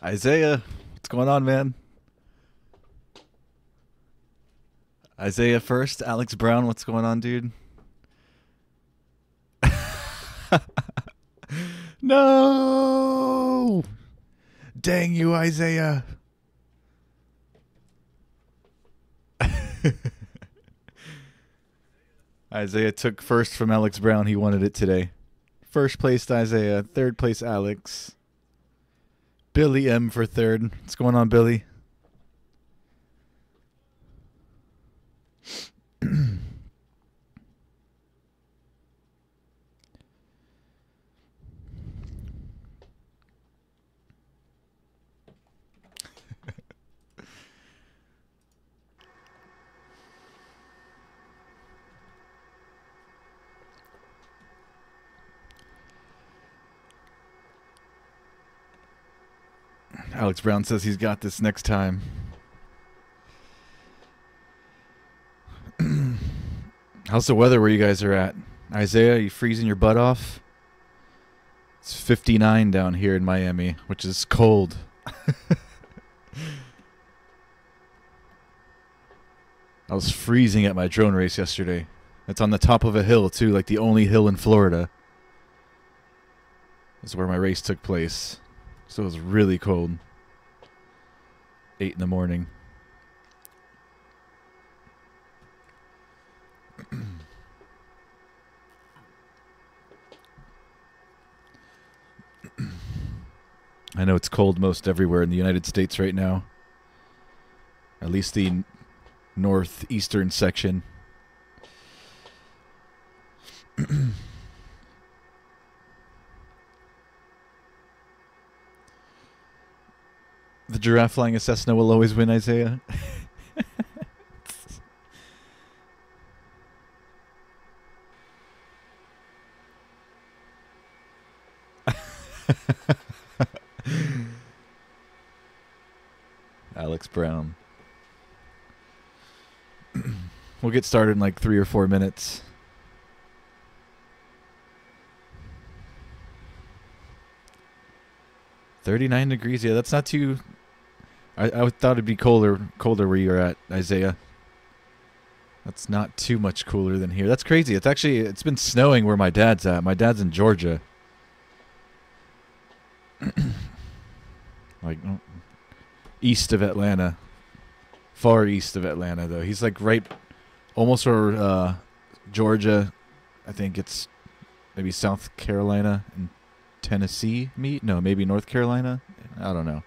Isaiah, what's going on, man? Isaiah first, Alex Brown, what's going on, dude? No! Dang you, Isaiah. Isaiah took first from Alex Brown. He wanted it today. First place, Isaiah. Third place, Alex. Billy M for third. What's going on, Billy? Alex Brown says he's got this next time. How's the weather where you guys are at? Isaiah, you freezing your butt off? It's 59 down here in Miami, which is cold. I was freezing at my drone race yesterday. It's on the top of a hill, too, like the only hill in Florida. That's where my race took place. So it was really cold. 8 in the morning. I know it's cold most everywhere in the United States right now. At least the northeastern section. The giraffe flying a Cessna will always win, Isaiah. Alex Brown. We'll get started in like 3 or 4 minutes. $39 degrees. Yeah, that's not too... I thought it'd be colder where you're at, Isaiah. That's not too much cooler than here. That's crazy. It's been snowing where my dad's at. My dad's in Georgia. Like east of Atlanta. Far east of Atlanta, though. He's like right almost where Georgia, I think it's maybe South Carolina and Tennessee meet. No, maybe North Carolina. I don't know.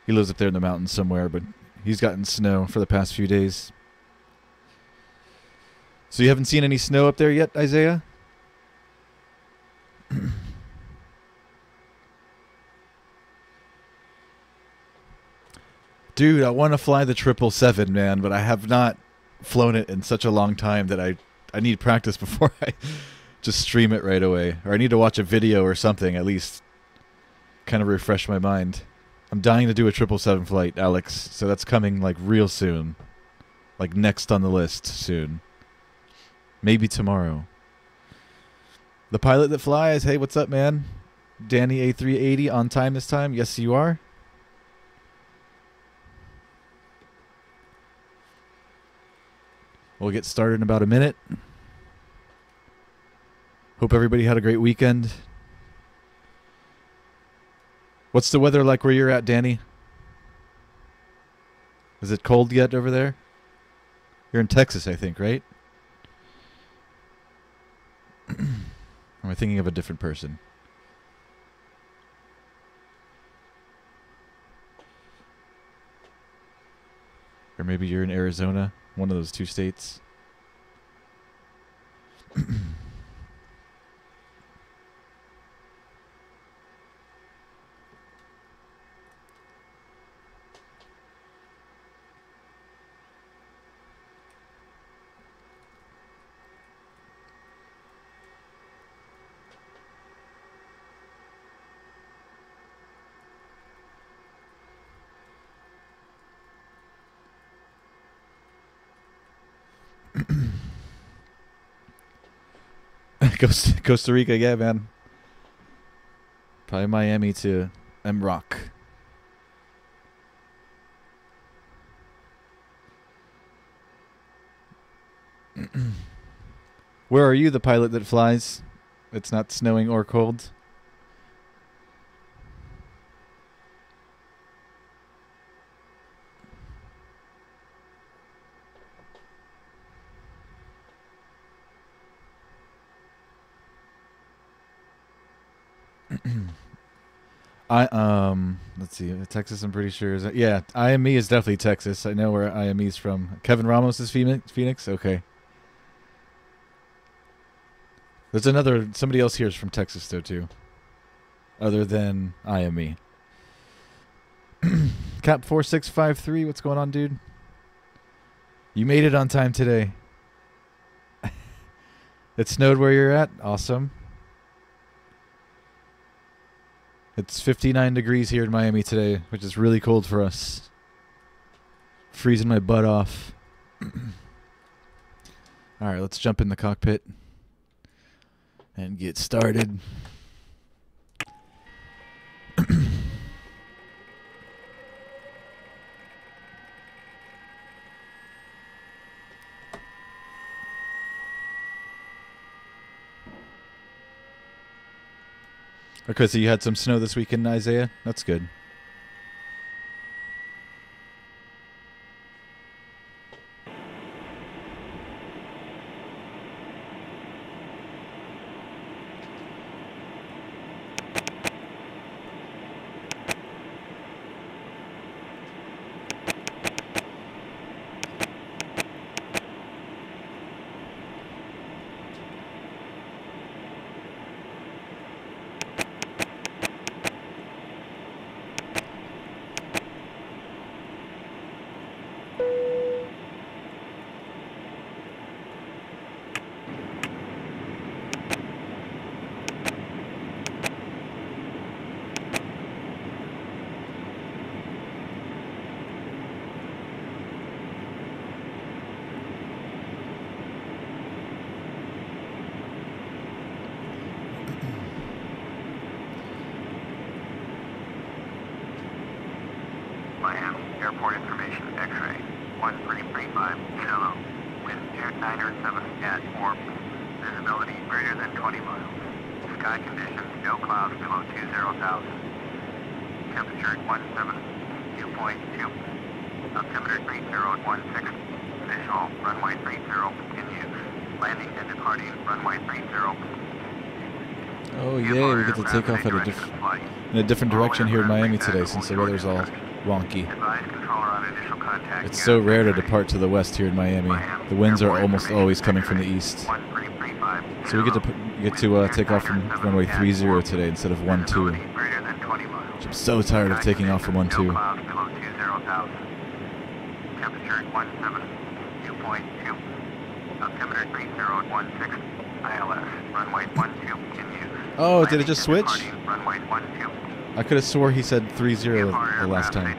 He lives up there in the mountains somewhere, but he's gotten snow for the past few days. So you haven't seen any snow up there yet, Isaiah? Dude, I want to fly the 777, man, but I have not flown it in such a long time that I need practice before I just stream it right away. Or I need to watch a video or something, at least kind of refresh my mind. I'm dying to do a 777 flight, Alex, so that's coming like real soon. Like next on the list soon. Maybe tomorrow. The pilot that flies, hey, what's up, man? Danny A380 on time this time? Yes, you are. We'll get started in about a minute. Hope everybody had a great weekend. What's the weather like where you're at, Danny? Is it cold yet over there? You're in Texas, I think, right? Or am I thinking of a different person? Or maybe you're in Arizona, one of those 2 states. Costa Rica, yeah, man. Probably Miami too. Rock. Where are you, the pilot that flies? It's not snowing or cold. Let's see, Texas. I'm pretty sure is yeah. IME is definitely Texas. I know where IME's from. Kevin Ramos is Phoenix. Okay. There's somebody else here is from Texas though too. Other than IME. Cap 4653. What's going on, dude? You made it on time today. It snowed where you're at. Awesome. It's 59 degrees here in Miami today, which is really cold for us. Freezing my butt off. All right, let's jump in the cockpit and get started. Okay, so you had some snow this weekend, Isaiah? That's good. Airport information, X-ray, 1335, Kilo, wind 907 at 4, visibility greater than 20 miles, sky conditions, no clouds below 20,000, temperature 17.2, altimeter 3016, visual, runway 30, continues, landing and departing, runway 30. Oh yay, we get to take off at in a different direction here in Miami today since the weather's all wonky. It's so rare to depart to the west here in Miami. The winds are almost always coming from the east. So we get to take off from runway 30 today instead of 12. I'm so tired of taking off from 12. Temperature 17.2. Altimeter 3016. ILS. Runway 12 continues. Oh, did it just switch? Runway 12. I could have swore he said 30 the last time.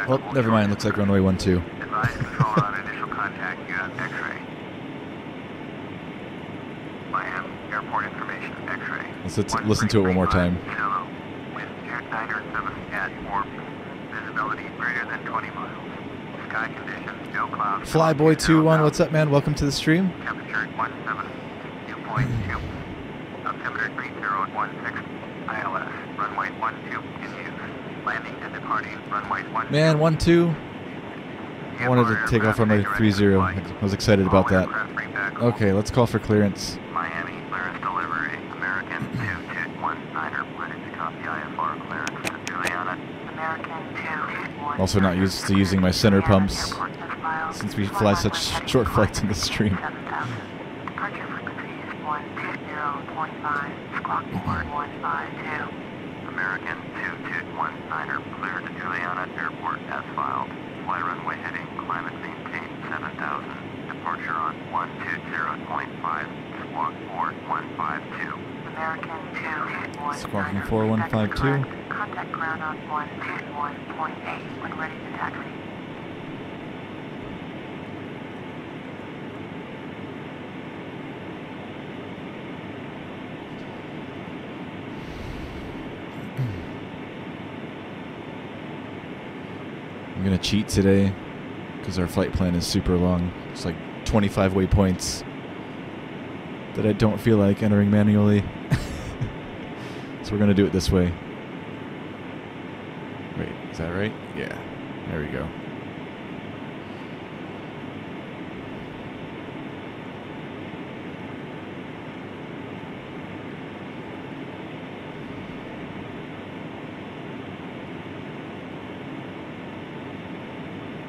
Oh, never mind. Looks like runway 12. Advise controller on initial contact. You have X-ray. Miami airport information. X-ray. Let's listen to it one more time. Wind 907 at 4. Visibility greater than 20 miles. Sky conditions. No clouds. Flyboy21, what's up, man? Welcome to the stream. Temperature 17.2. Altimeter 3016. ILS. Runway 12 continues. Landing and departing. Runway 12. Man, 12. I wanted to take off runway 30. I was excited about that. Okay, let's call for clearance. Miami, clearance delivery. American 2219er, ready to copy IFR clearance to Juliana. American 221. Also not used to using my center pumps since we fly such short flights in the stream. Departure frequency is 120.5, squawk 4152. American 2219er, clear to Juliana Airport as filed. Fly runway heading, climate maintain 7000. Departure on 120.5, squawk 4152. American 221. Squawking 4152. Contact ground on 121.8 when ready to taxi. I'm gonna cheat today because our flight plan is super long. It's like 25 waypoints that I don't feel like entering manually. So we're gonna do it this way. Wait, is that right? Yeah, there we go.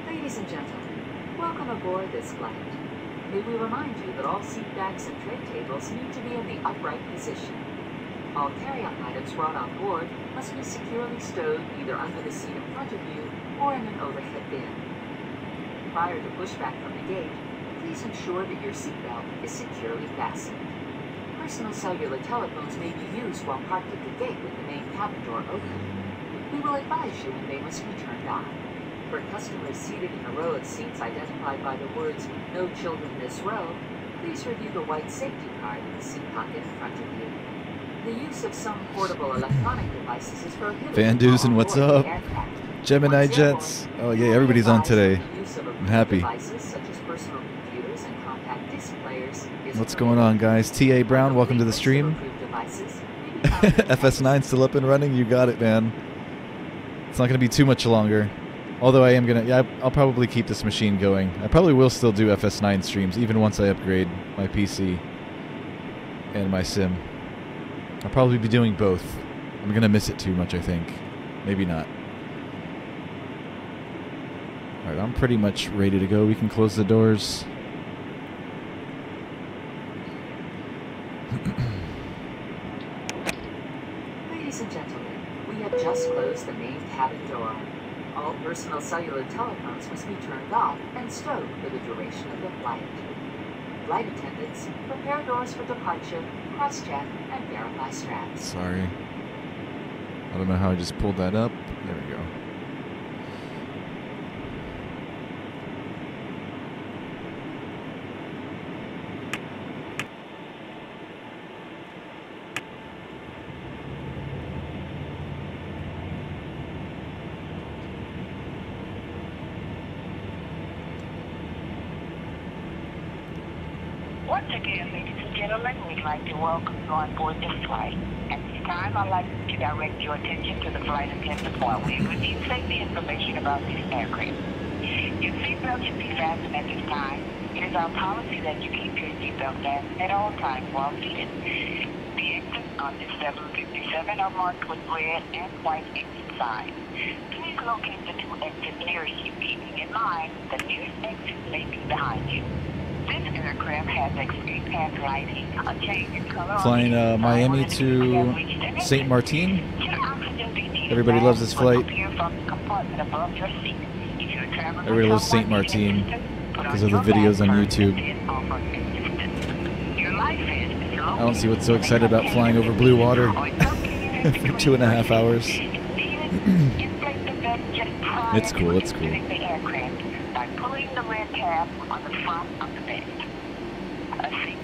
Ladies and gentlemen, welcome aboard this flight. May we remind you that all seat backs and tray tables need to be in the upright position. All carry-on items brought on board must be securely stowed either under the seat in front of you or in an overhead bin. Prior to pushback from the gate, please ensure that your seatbelt is securely fastened. Personal cellular telephones may be used while parked at the gate with the main cabin door open. We will advise you when they must be turned on. For customers seated in a row of seats identified by the words, "No children this row," please review the white safety card in the seat pocket in front of you. The use of some portable electronic devices is prohibited. Van Dusen, what's up? Gemini Jets. Oh yeah, everybody's on today. I'm happy. What's going on, guys? T.A. Brown, welcome to the stream. FS9 still up and running? You got it, man. It's not going to be too much longer. Although I am going to... Yeah, I'll probably keep this machine going. I probably will still do FS9 streams, even once I upgrade my PC and my sim. I'll probably be doing both. I'm going to miss it too much, I think. Maybe not. Alright, I'm pretty much ready to go. We can close the doors. Ladies and gentlemen, we have just closed the main cabin door. All personal cellular telephones must be turned off and stowed for the duration of the flight. Flight attendants, prepare doors for departure, cross-check, and verify straps. Sorry. I don't know how I just pulled that up. There we go. Once again, ladies and gentlemen, we'd like to welcome you on board this flight. At this time, I'd like to direct your attention to the flight attendant while we review safety information about this aircraft. Your seatbelt should be fastened at this time. It is our policy that you keep your seatbelt fastened at all times while seated. The exits on this 757 are marked with red and white exit signs. Please locate the two exits nearest you, keeping in mind the nearest exit may be behind you. This aircraft has extreme path lighting, a change in color. Flying Miami to St. Martin. Everybody loves this flight. Everybody loves St. Martin because of the videos on YouTube. I don't see what's so excited about flying over blue water for 2.5 hours. It's cool, it's cool.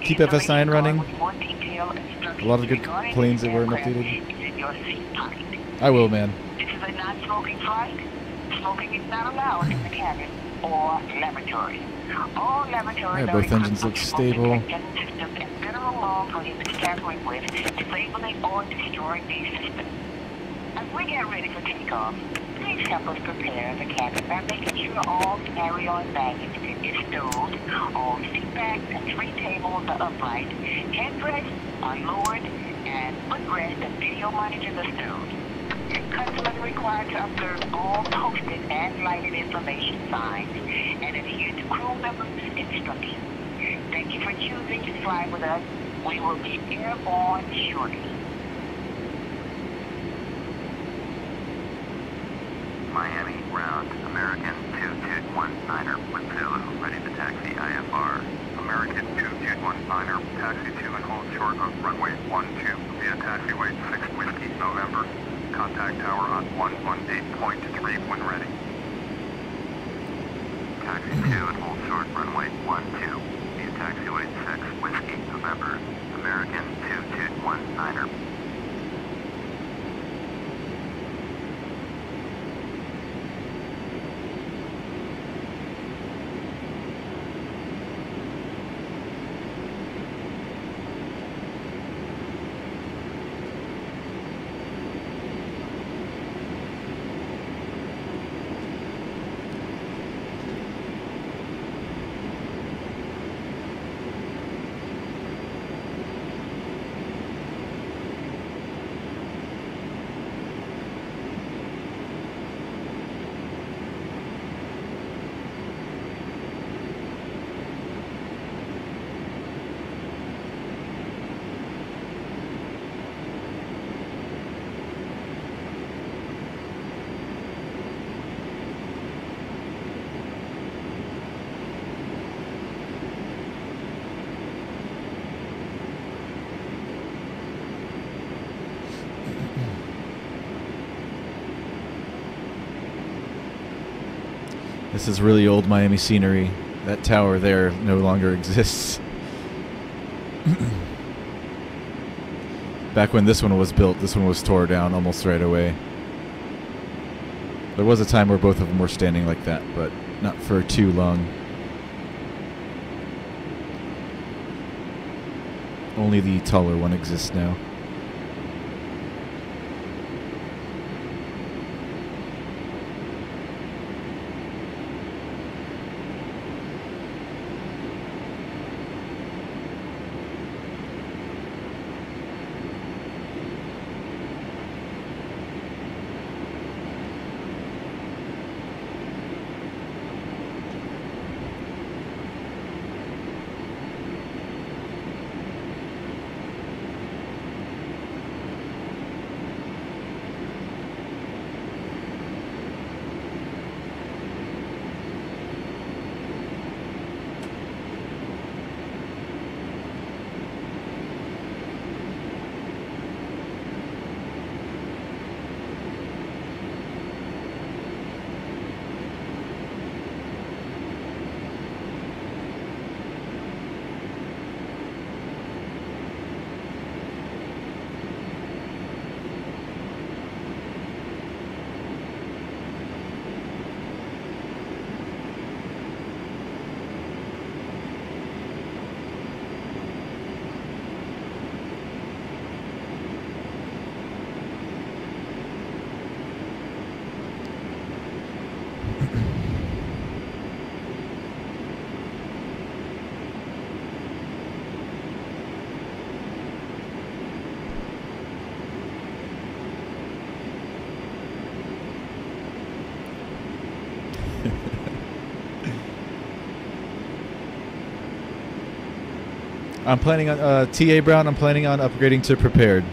Keep FS9 running. A lot of good planes that weren't updated. I will, man. This is a non-smoking flight. Smoking is not allowed in the cabin or lavatory. All lavatories yeah, both engines look stable. Federal law prohibits tampering with, disabling, or destroying these systems. As we get ready for takeoff, please help us prepare the cabin by making sure all carry-on baggage is stowed, all seat backs and tray tables are upright, headrests are lowered, and footrest and video monitors are stowed. Customers are required to observe all posted and lighted information signs and adhere to crew members' instructions. Thank you for choosing to fly with us. We will be airborne shortly. Miami, ground, American 2219er with Zulu, ready to taxi IFR. American 2219er, taxi to and hold short of runway 12 via taxiway 6 Whiskey, November. Contact tower on 118.3 when ready. Taxi to and hold short runway 12 via taxiway 6 Whiskey, November. American 2219er. This is really old Miami scenery. That tower there no longer exists. Back when this one was built, this one was tore down almost right away. There was a time where both of them were standing like that, but not for too long. Only the taller one exists now. I'm planning on TA Brown. I'm planning on upgrading to prepared,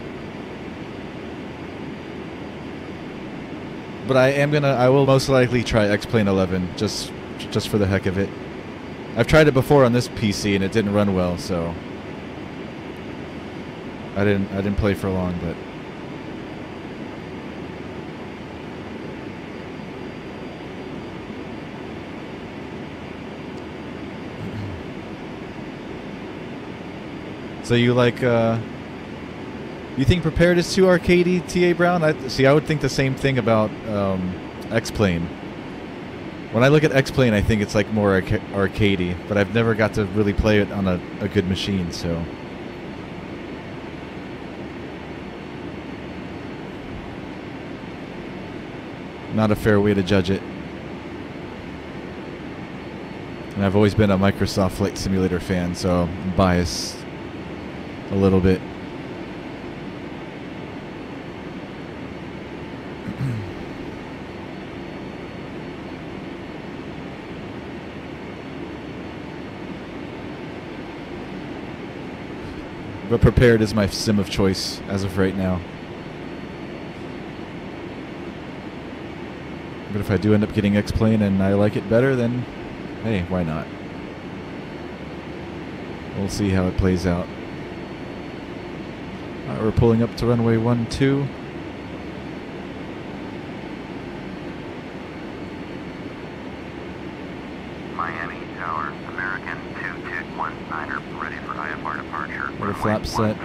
but I will most likely try X-Plane 11 just for the heck of it. I've tried it before on this PC and it didn't run well, so I didn't play for long, but. So you like, you think prepared is too arcadey, TA Brown? I would think the same thing about X-Plane. When I look at X-Plane, I think it's like more arcadey, but I've never got to really play it on a good machine, so. Not a fair way to judge it. And I've always been a Microsoft Flight Simulator fan, so I'm biased a little bit. But prepared is my sim of choice as of right now. But if I do end up getting X-Plane and I like it better, then hey, why not? We'll see how it plays out. We're pulling up to runway 12. Miami Tower, American 2219er, ready for IFR departure. Got a flap set,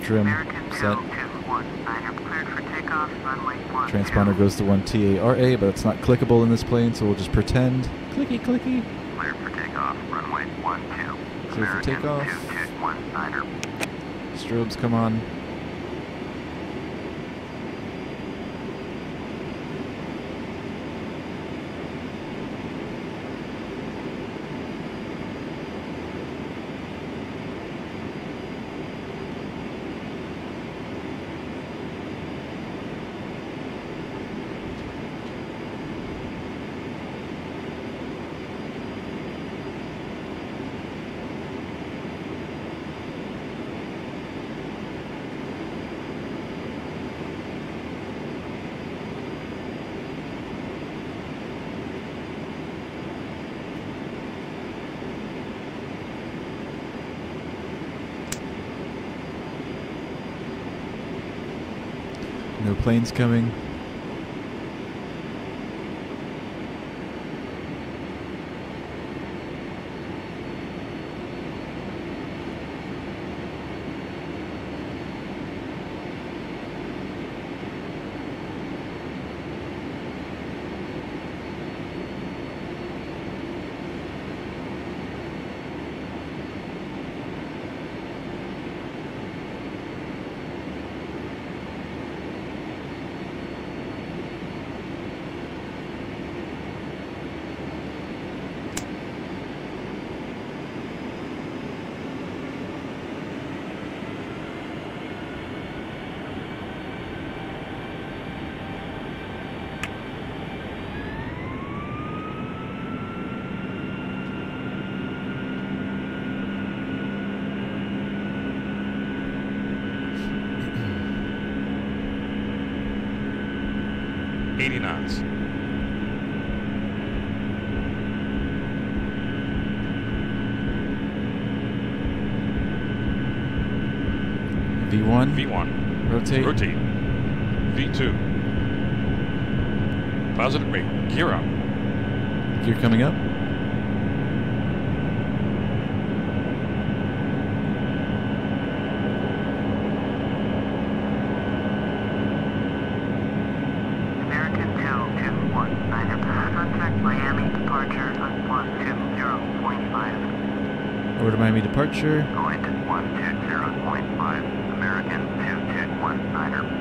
trim American set. 2219er, cleared for takeoff, runway 12. Transponder goes to 1TARA, but it's not clickable in this plane, so we'll just pretend. Clicky, clicky. Cleared for takeoff, runway 12. Clear for takeoff. 2219er. Strobes come on. No planes coming. 80 knots. V1. V1. Rotate. Rotate. V2. Positive brake. Gear up. Gear coming up. American 2219er, contact Miami departure on 120.5. Over to Miami departure. Going to 120.5, American 2219er.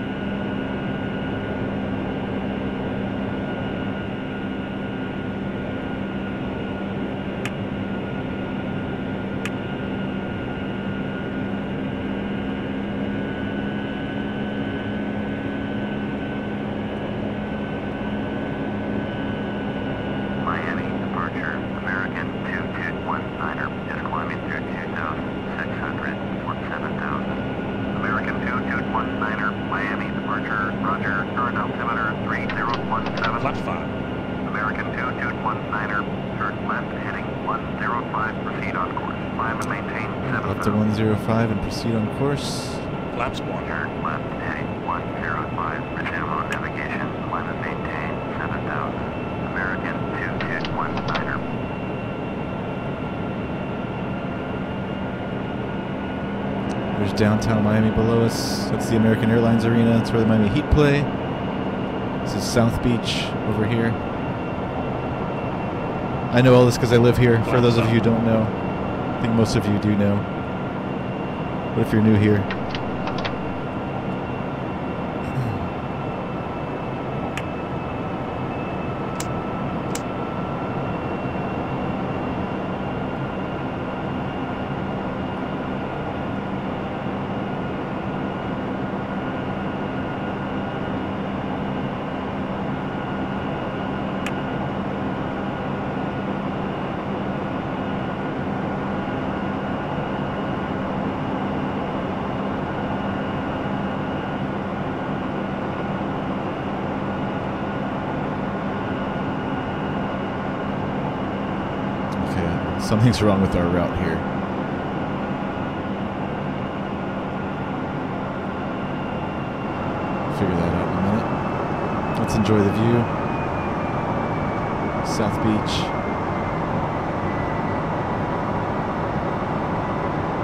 Miami departure, American 2219er is climbing through 2,600 for 7,000. American 2219er, Miami departure, roger, current altimeter 3017. Flaps 5. American 2219er, turn left heading 105, proceed on course. Climb and maintain Up to 7,000. 105 and proceed on course. Flaps 1. Turn left heading 105, resume on navigation, climb and maintain 7,000. American 2219er. There's downtown Miami below us. That's the American Airlines Arena. That's where the Miami Heat play. This is South Beach over here. I know all this because I live here. For those of you who don't know, I think most of you do know. But if you're new here, something's wrong with our route here. Figure that out in a minute. Let's enjoy the view. South Beach.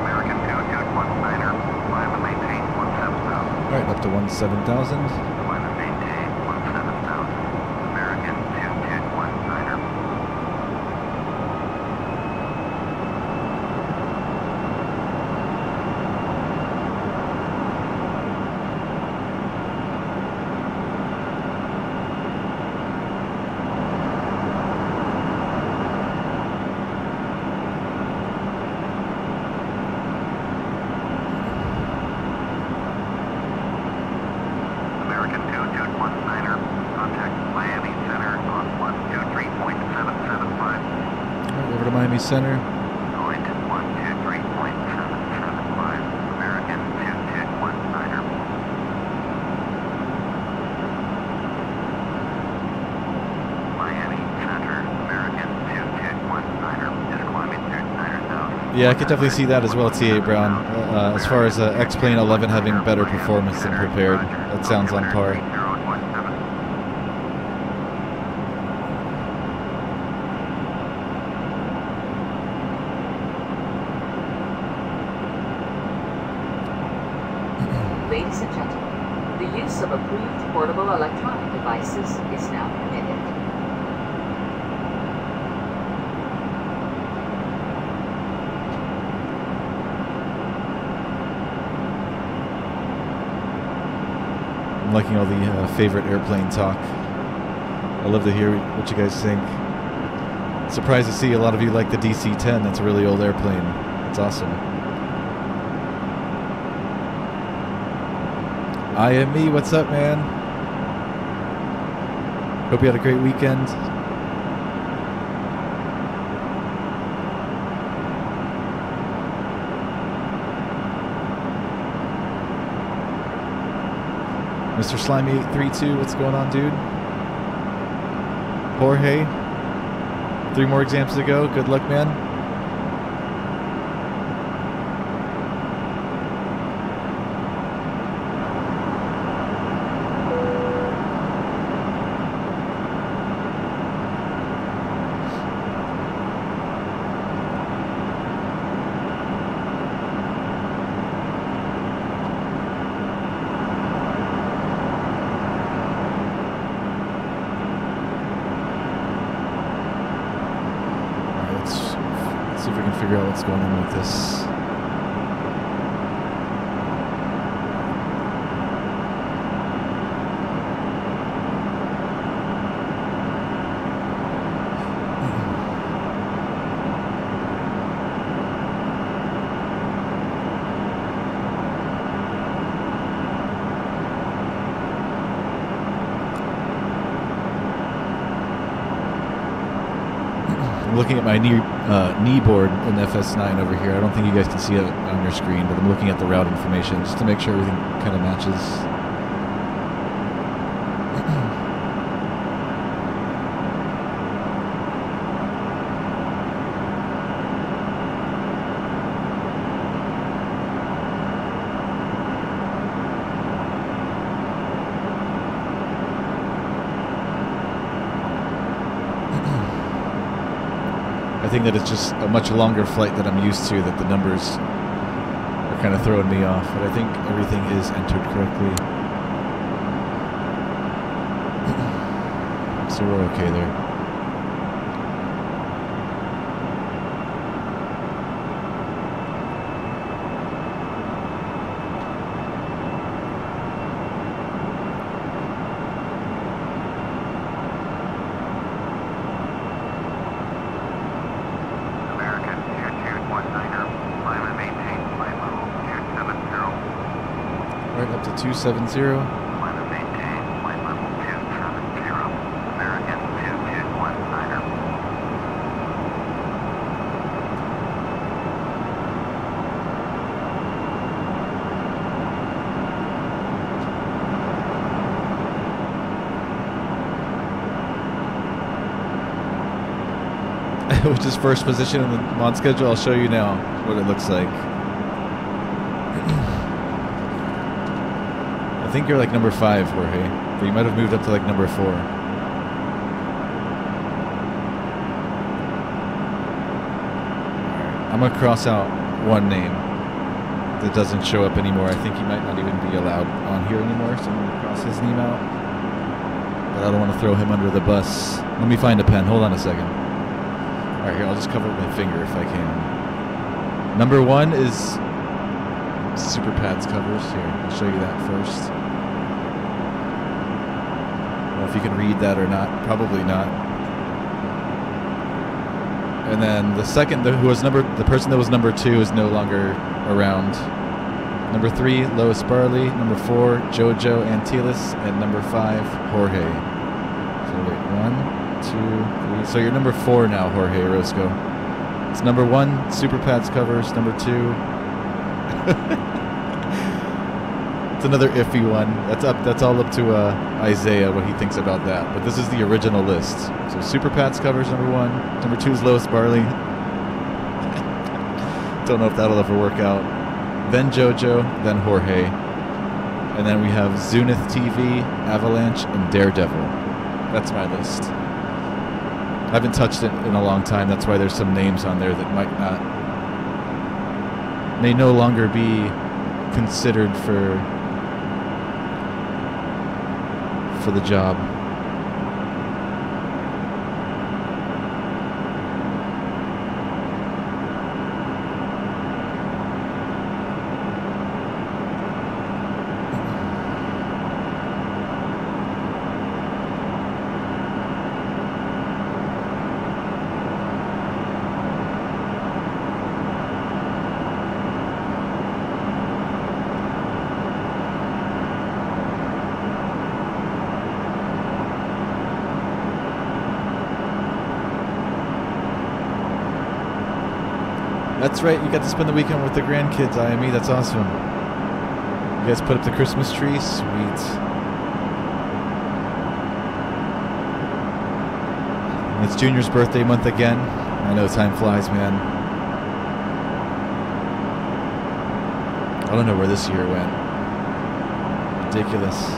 American 2219er, climb and maintain 17,000. All right, up to 17,000. Climb and maintain 17,000. American 2219er. American 2219er, contact Miami Center on 123.775. All right, over to Miami Center. Going to 123.775. American 2219er. Miami Center, American 2219er is climbing through 9,000. Yeah, I could definitely see that as well, T.A. Brown. As far as X-Plane 11 having better performance than prepared, that sounds on par. Ladies and gentlemen, the use of approved portable electronic devices is now permitted. I'm liking all the favorite airplane talk. I love to hear what you guys think. Surprised to see a lot of you like the DC-10. That's a really old airplane. It's awesome. IME, what's up, man? Hope you had a great weekend. Mr. Slimy832, what's going on, dude? Jorge. 3 more exams to go. Good luck, man. Figure out what's going on with this. I'm looking at my knee board in FS9 over here. I don't think you guys can see it on your screen, but I'm looking at the route information just to make sure everything kind of matches. I think that it's just a much longer flight than I'm used to, that the numbers are kind of throwing me off, but I think everything is entered correctly. So we're okay there. Right up to 270. Climb and maintain flight level 270. American 2219er. Which is first position in the mod schedule. I'll show you now what it looks like. I think you're like number 5, Jorge. But you might have moved up to like number 4. Alright, I'm gonna cross out one name that doesn't show up anymore. I think he might not even be allowed on here anymore, so I'm gonna cross his name out. But I don't want to throw him under the bus. Let me find a pen. Hold on a second. Alright, here, I'll just cover with my finger if I can. Number 1 is Super Pads covers. Here, I'll show you that first. I don't know if you can read that or not. Probably not. And then the second, the person that was number 2 is no longer around. Number 3, Lois Barley. Number 4, Jojo Antilis. And number 5, Jorge. So wait, 1, 2, 3. So you're number 4 now, Jorge Orozco. It's number 1, Super Pads covers. Number 2. It's another iffy one. That's all up to Isaiah, what he thinks about that. But this is the original list. So Super Pats covers number 1. Number 2 is Lois Barley. Don't know if that'll ever work out. Then Jojo, then Jorge. And then we have Zunith TV, Avalanche, and Daredevil. That's my list. I haven't touched it in a long time. That's why there's some names on there that may no longer be considered for the job. That's right, you got to spend the weekend with the grandkids, IME. That's awesome. You guys put up the Christmas tree? Sweet. It's Junior's birthday month again. I know time flies, man. I don't know where this year went. Ridiculous.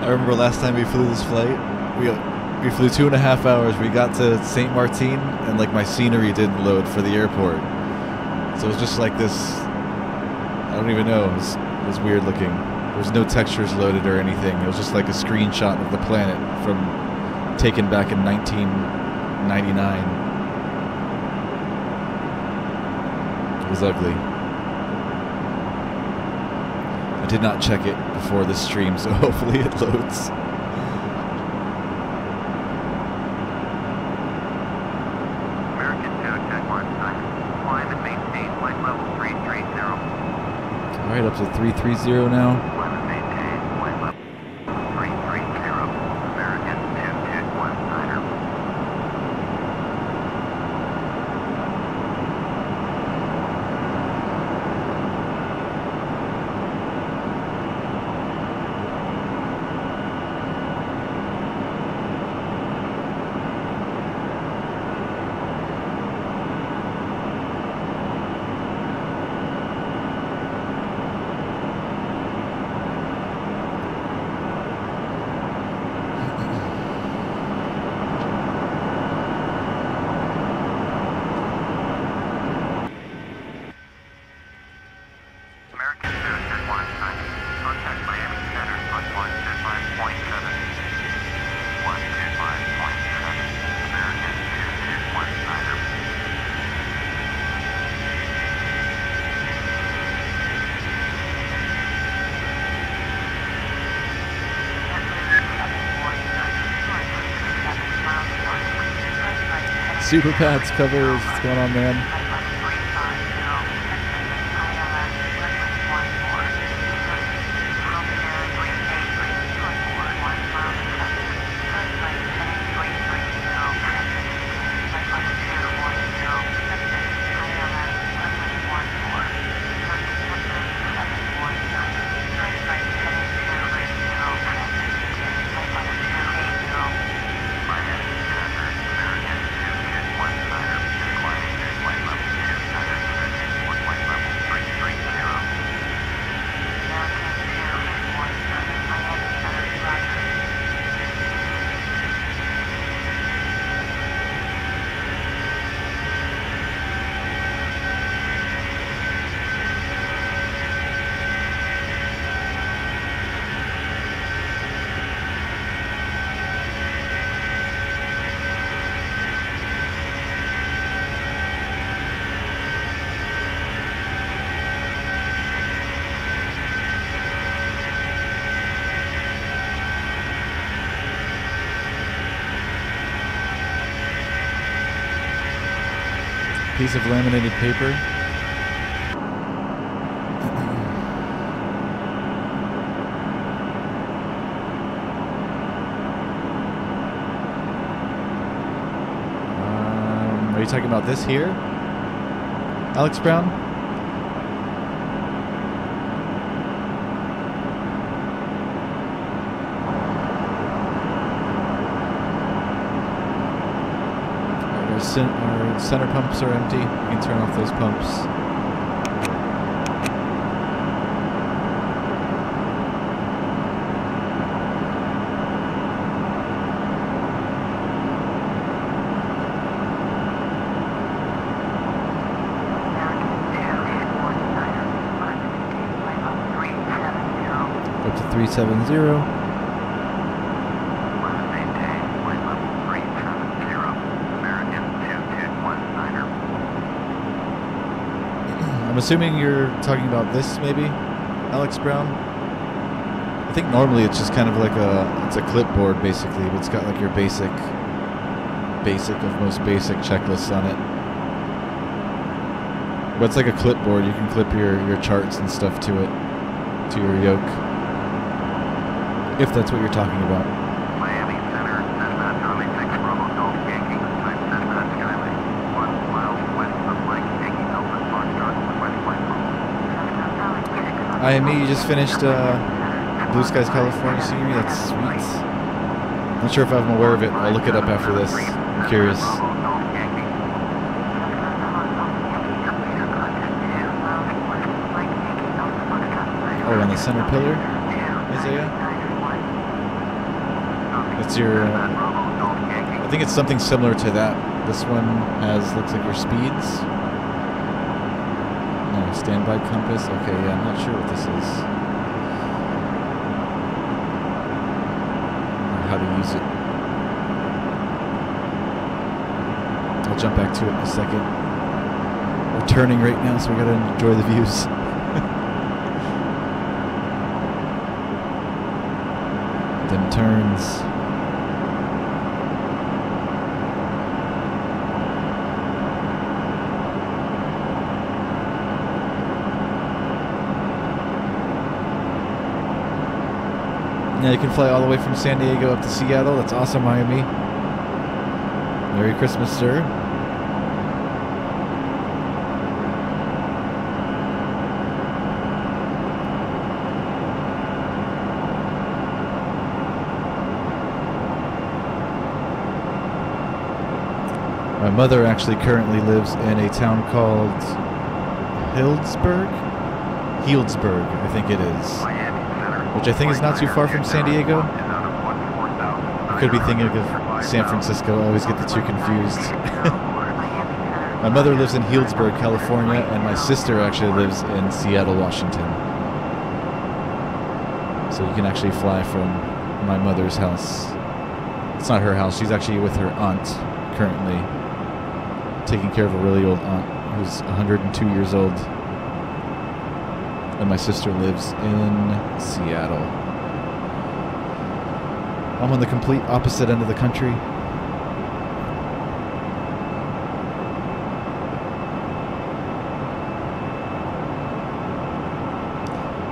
I remember last time we flew this flight, we flew 2.5 hours. We got to St. Maarten, and like my scenery didn't load for the airport. So it was just like this, I don't even know, it was weird looking. There was no textures loaded or anything. It was just like a screenshot of the planet from taken back in 1999. It was ugly. I did not check it before this stream, so hopefully it loads. American 2, check 1, climb and maintain flight level 330. Alright, up to 330 now. Climb and maintain flight level 330. American 2219er. American 2, check 1, contact Miami Center on 125.7. 125.7. American 2219er. Super Pats covers, what's going on, man? Piece of laminated paper. talking about this here? Alex Brown? Our center pumps are empty. We can turn off those pumps. Up to 370. I'm assuming you're talking about this, maybe, Alex Brown? I think normally it's just kind of like it's a clipboard, basically, but it's got like your basic of most basic checklists on it. But it's like a clipboard. You can clip your charts and stuff to it, to your yoke, if that's what you're talking about. Miami Center, Cessna Charlie 6 Bravo Golf Yankee, type Cessna Skylane, 1 mile west of Mike Yankee Alpha Foxtrot, West Flight IME, you just finished Blue Skies, California Senior. That's sweet. Not sure if I'm aware of it. I'll look it up after this. I'm curious. Oh, on the center pillar, Isaiah? That's your... I think it's something similar to that. This one looks like your speeds. No, standby compass. Okay, yeah, I'm not sure what this is. Or how to use it. I'll jump back to it in a second. We're turning right now, so we gotta enjoy the views. Them turns. Now you can fly all the way from San Diego up to Seattle. That's awesome, Miami. Merry Christmas, sir. My mother actually currently lives in a town called Healdsburg, I think it is. Which I think is not too far from San Diego. I could be thinking of San Francisco. I always get the two confused. My mother lives in Healdsburg, California, and my sister actually lives in Seattle, Washington. So you can actually fly from my mother's house. It's not her house. She's actually with her aunt currently, taking care of a really old aunt who's 102 years old. And my sister lives in Seattle. I'm on the complete opposite end of the country.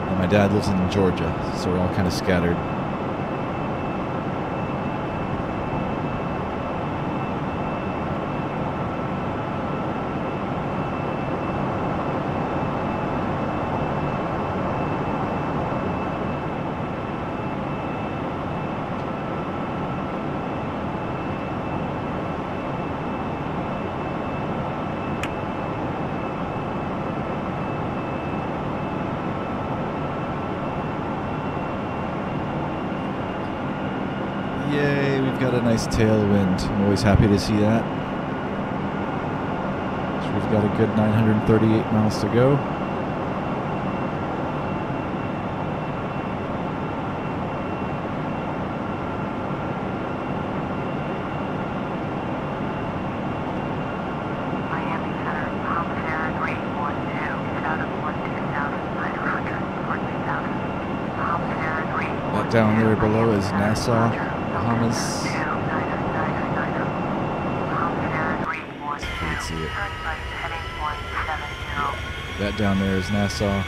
And my dad lives in Georgia, so we're all kind of scattered. Yay, we've got a nice tailwind. I'm always happy to see that. So we've got a good 938 miles to go. Miami Center, Palm Air 312, out of 12,900, 14,000. Palm Air 312. That down there below is Nassau, Bahamas. Can't see it. That down there is Nassau.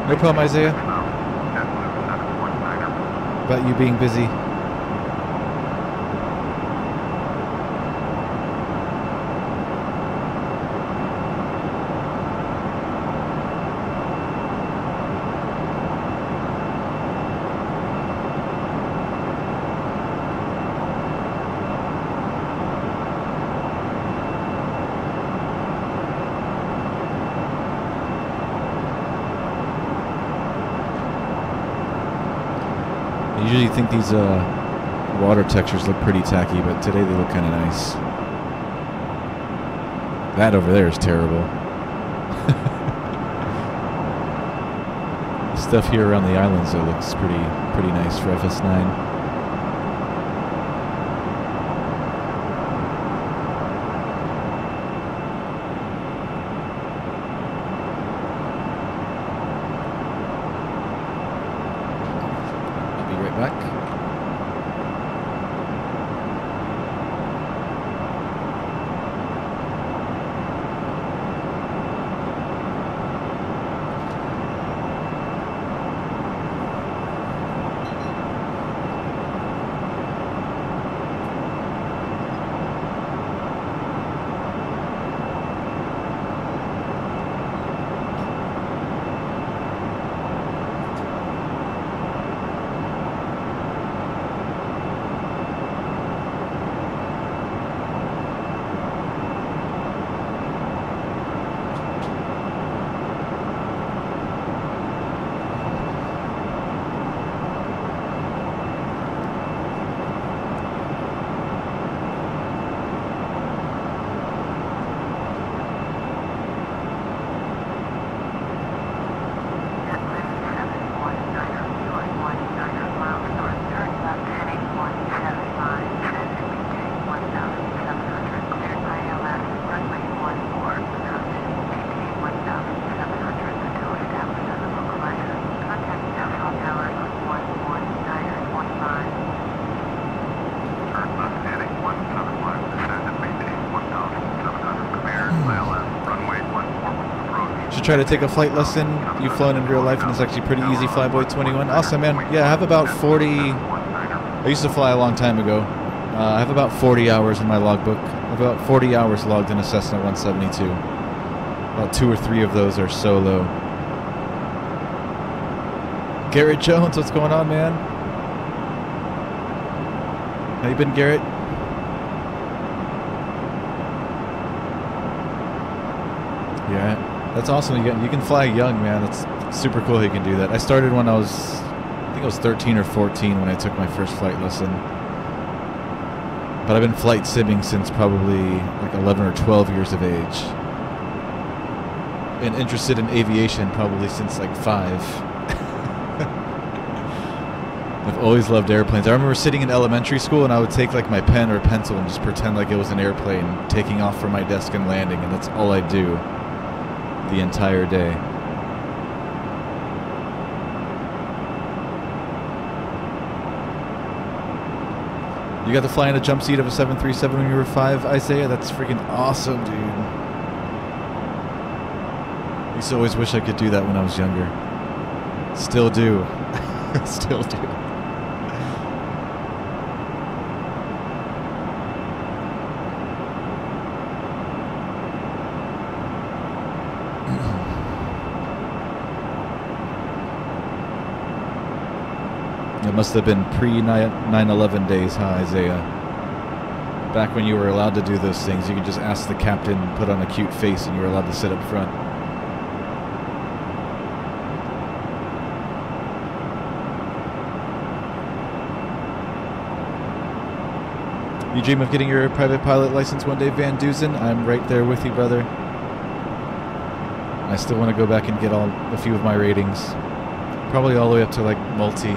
No problem, Isaiah. About you being busy. I usually think these water textures look pretty tacky, but today they look kind of nice. That over there is terrible. The stuff here around the islands, it looks pretty nice for FS9. Try to take a flight lesson. You've flown in real life and it's actually pretty easy. Flyboy 21. Awesome, man. Yeah, I have about 40. I used to fly a long time ago. I have about 40 hours in my logbook. I have about 40 hours logged in a Cessna 172. About 2 or 3 of those are solo. Garrett Jones, what's going on, man? How you been, Garrett? Yeah. That's awesome. You can fly young, man. It's super cool how you can do that. I started when I think I was 13 or 14 when I took my first flight lesson. But I've been flight simming since probably like 11 or 12 years of age. And interested in aviation probably since like 5. I've always loved airplanes. I remember sitting in elementary school and I would take like my pen or pencil and just pretend like it was an airplane taking off from my desk and landing, and that's all I do the entire day. You got to fly in a jump seat of a 737 when you were 5, Isaiah? That's freaking awesome, dude. I used to always wish I could do that when I was younger. Still do. Still do. It must have been pre-9/11 days, huh, Isaiah? Back when you were allowed to do those things, you could just ask the captain, put on a cute face, and you were allowed to sit up front. You dream of getting your private pilot license one day, Van Dusen? I'm right there with you, brother. I still want to go back and get a few of my ratings. Probably all the way up to like multi.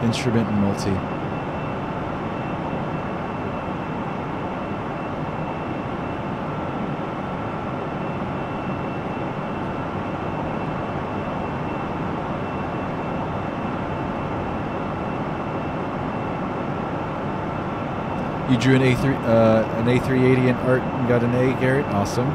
Instrument and multi. You drew an A380 in art and got an A, Garrett. Awesome.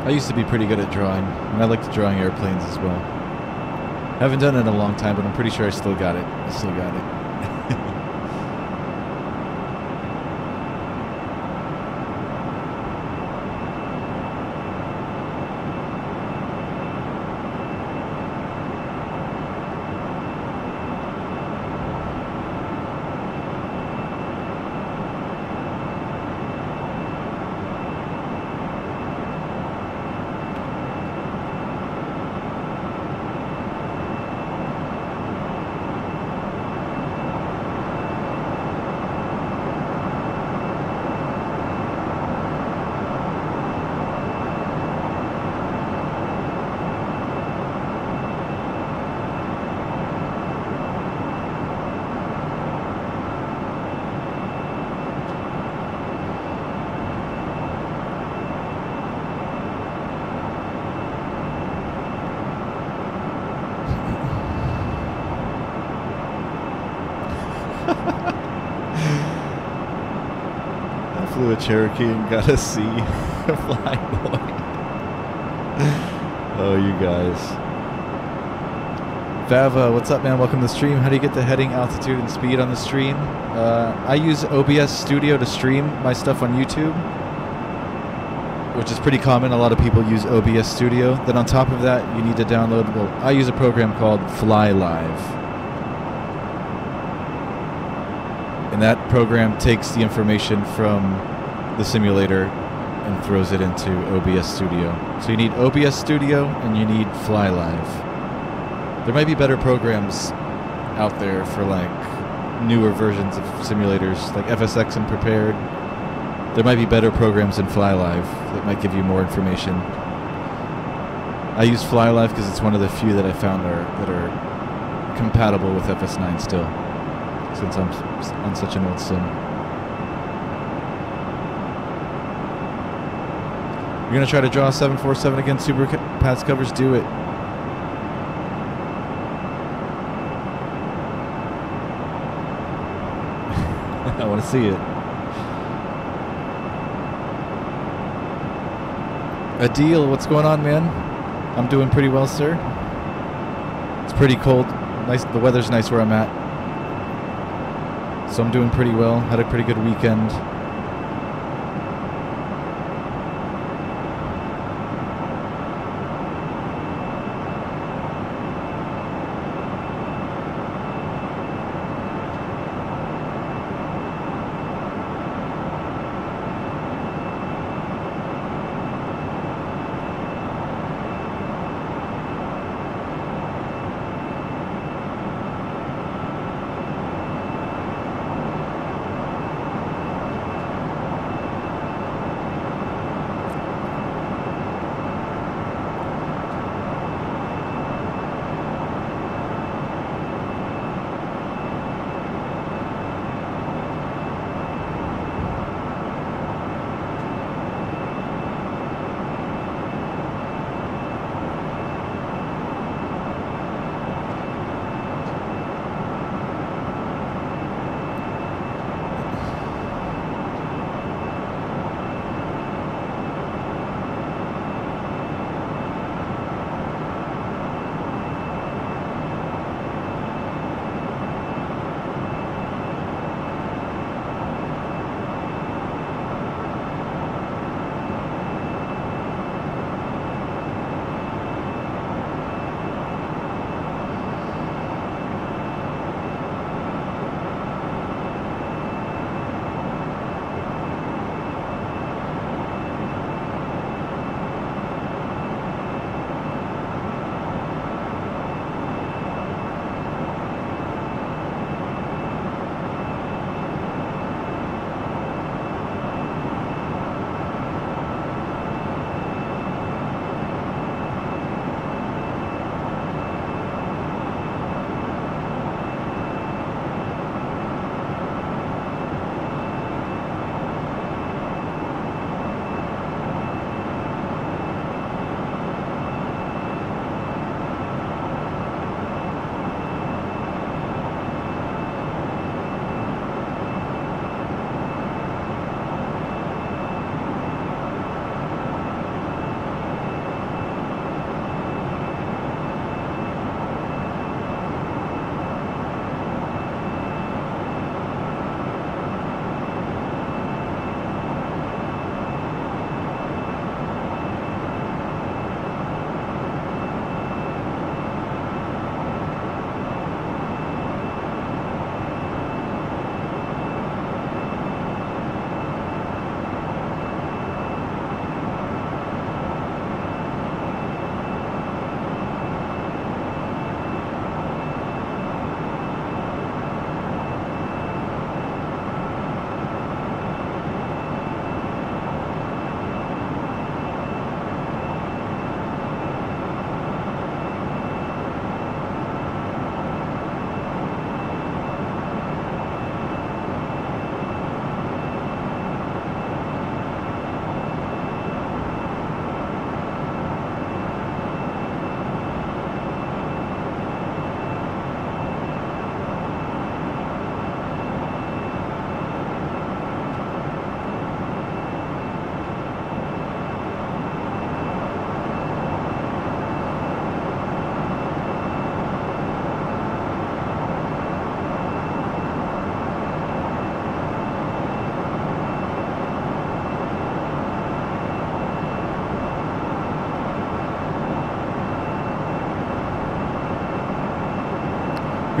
I used to be pretty good at drawing, and I liked drawing airplanes as well. I haven't done it in a long time, but I'm pretty sure I still got it. I still got it. I flew a Cherokee and got a C. Flying boy. Oh, you guys. Vava, what's up, man? Welcome to the stream. How do you get the heading, altitude, and speed on the stream? I use OBS Studio to stream my stuff on YouTube, which is pretty common. A lot of people use OBS Studio. Then on top of that, you need to download, well, I use a program called FlyLive. And that program takes the information from the simulator and throws it into OBS Studio. So you need OBS Studio and you need FlyLive. There might be better programs out there for like newer versions of simulators, like FSX and Prepared. There might be better programs than FlyLive that might give you more information. I use FlyLive because it's one of the few that I found that are compatible with FS9 still, since I'm on such an old sim. You're gonna try to draw 747 against Super Pats covers? Do it. I want to see it. Adil, what's going on, man? I'm doing pretty well, sir. It's pretty cold. Nice. The weather's nice where I'm at. So I'm doing pretty well. Had a pretty good weekend.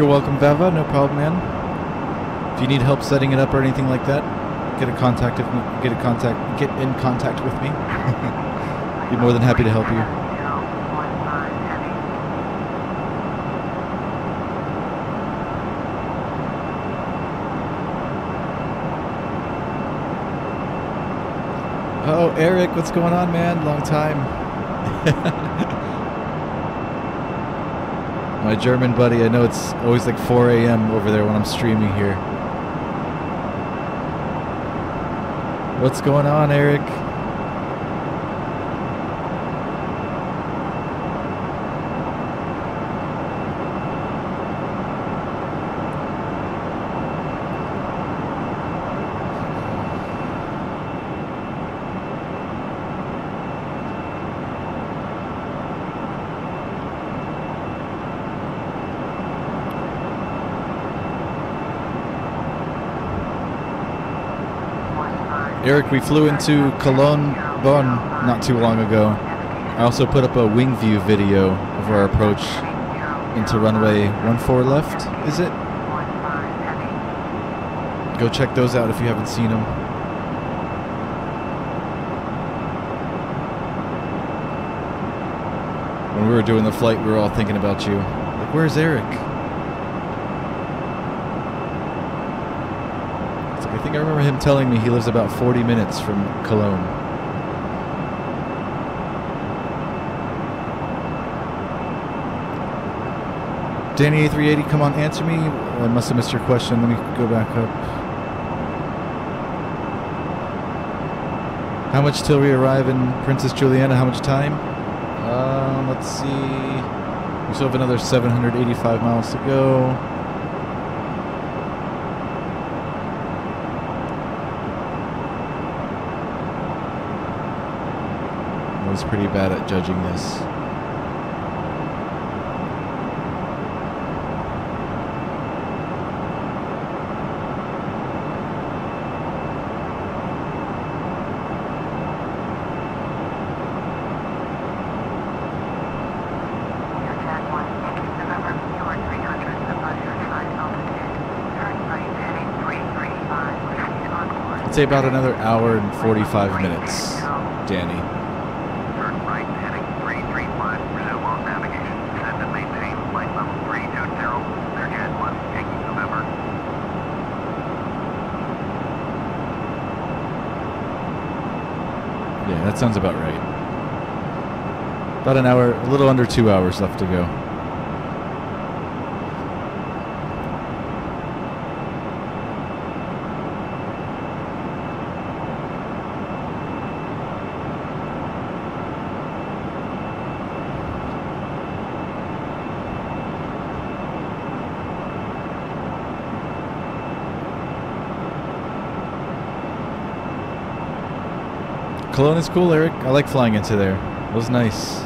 You're welcome, Vava. No problem, man. If you need help setting it up or anything like that, get in contact with me. Be more than happy to help you. Oh, Eric, what's going on, man? Long time. My German buddy, I know it's always like 4 a.m. over there when I'm streaming here. What's going on, Eric? Eric, we flew into Cologne, Bonn not too long ago. I also put up a wing view video of our approach into runway 14 left, is it? Go check those out if you haven't seen them. When we were doing the flight, we were all thinking about you. Like, where's Eric? I think I remember him telling me he lives about 40 minutes from Cologne. Danny A380, come on, answer me. I must have missed your question. Let me go back up. How much till we arrive in Princess Juliana? How much time? Let's see. We still have another 785 miles to go. I was pretty bad at judging this. I'd say about another hour and 45 minutes, Danny. Turn right, heading 335, resume on navigation. Set and maintain flight level 320, clear jet 1, Yankee November. Yeah, that sounds about right. About an hour, a little under 2 hours left to go. Cologne is cool, Eric. I like flying into there. It was nice.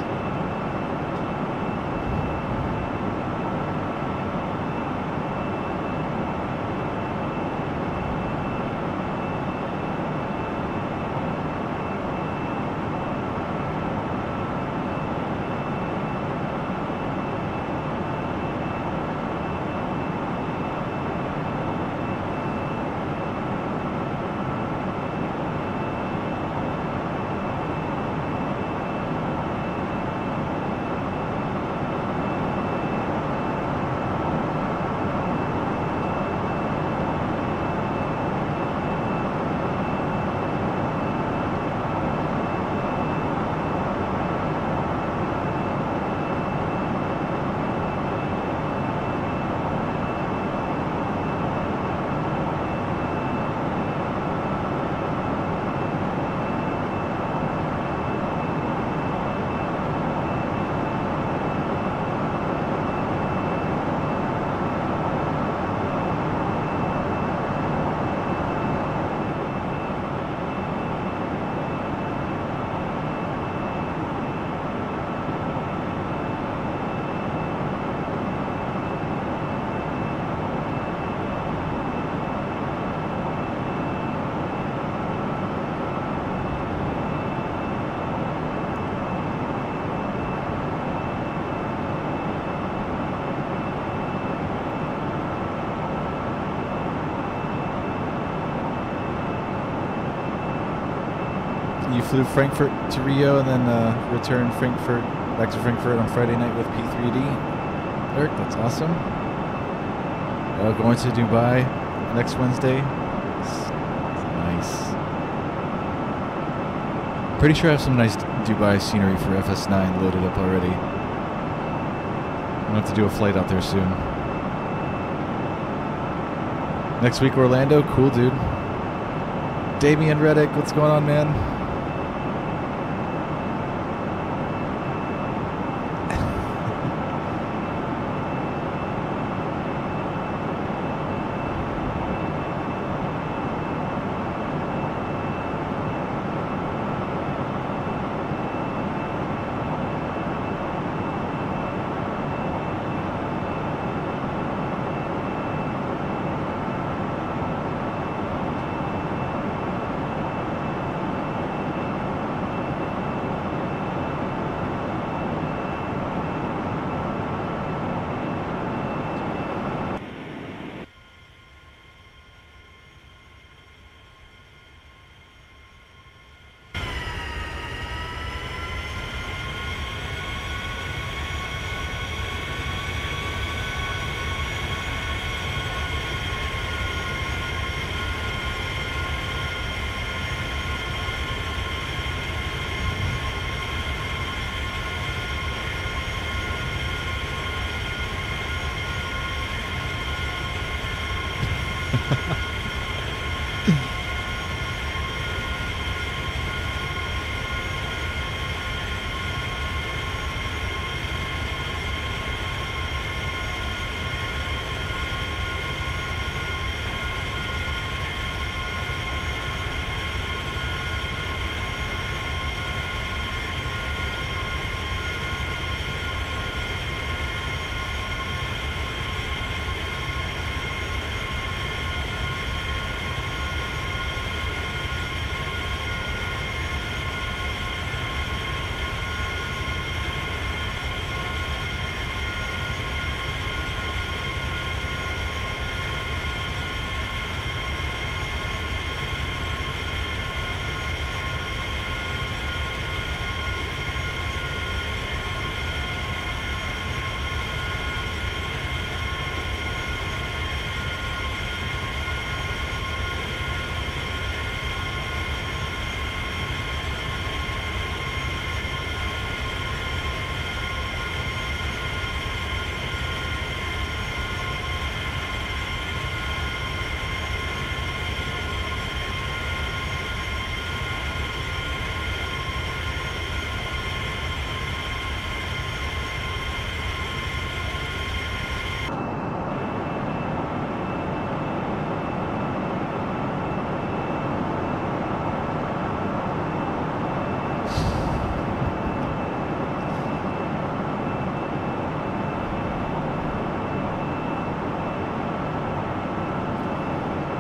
You flew Frankfurt to Rio and then returned Frankfurt back to Frankfurt on Friday night with P3D. Eric, that's awesome. Going to Dubai next Wednesday. Nice. Pretty sure I have some nice Dubai scenery for FS9 loaded up already. I'm going to have to do a flight out there soon. Next week, Orlando. Cool, dude. Damian Reddick, what's going on, man?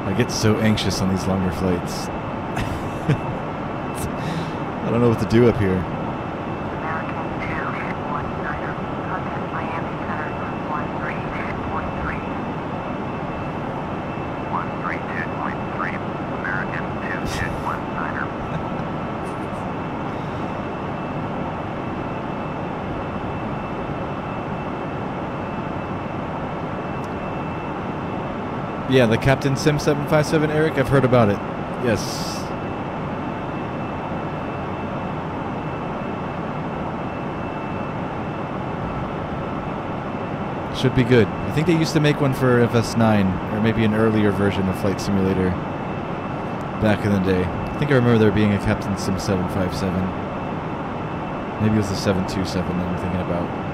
I get so anxious on these longer flights. I don't know what to do up here. American 219er, contact Miami Center 13.3. 132.3, American 219er. Yeah, the Captain Sim 757, Eric, I've heard about it. Yes. Should be good. I think they used to make one for FS9, or maybe an earlier version of Flight Simulator back in the day. I think I remember there being a Captain Sim 757. Maybe it was the 727 that I'm thinking about.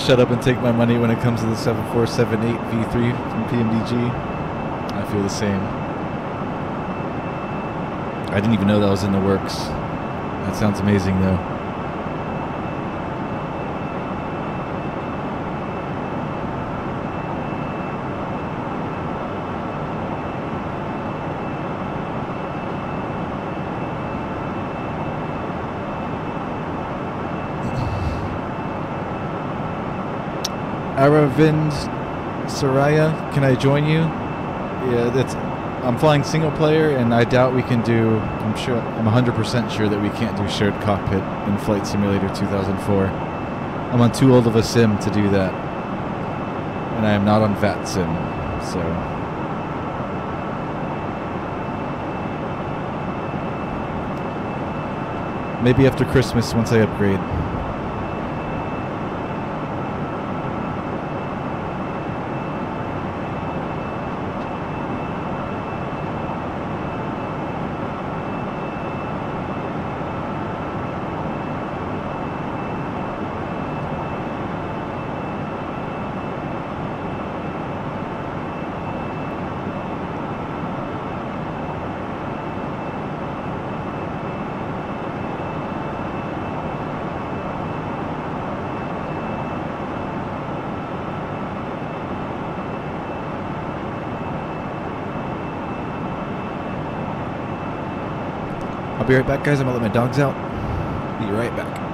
shut up and take my money when it comes to the 7478 V3 from PMDG. I feel the same. I didn't even know that was in the works. That sounds amazing, though. Aravind Saraya, can I join you? Yeah, I'm flying single player, and I doubt we can do. I'm 100% sure that we can't do shared cockpit in Flight Simulator 2004. I'm on too old of a sim to do that, and I am not on VATSIM, so. Maybe after Christmas once I upgrade. I'll be right back, guys. I'm gonna let my dogs out. Be right back.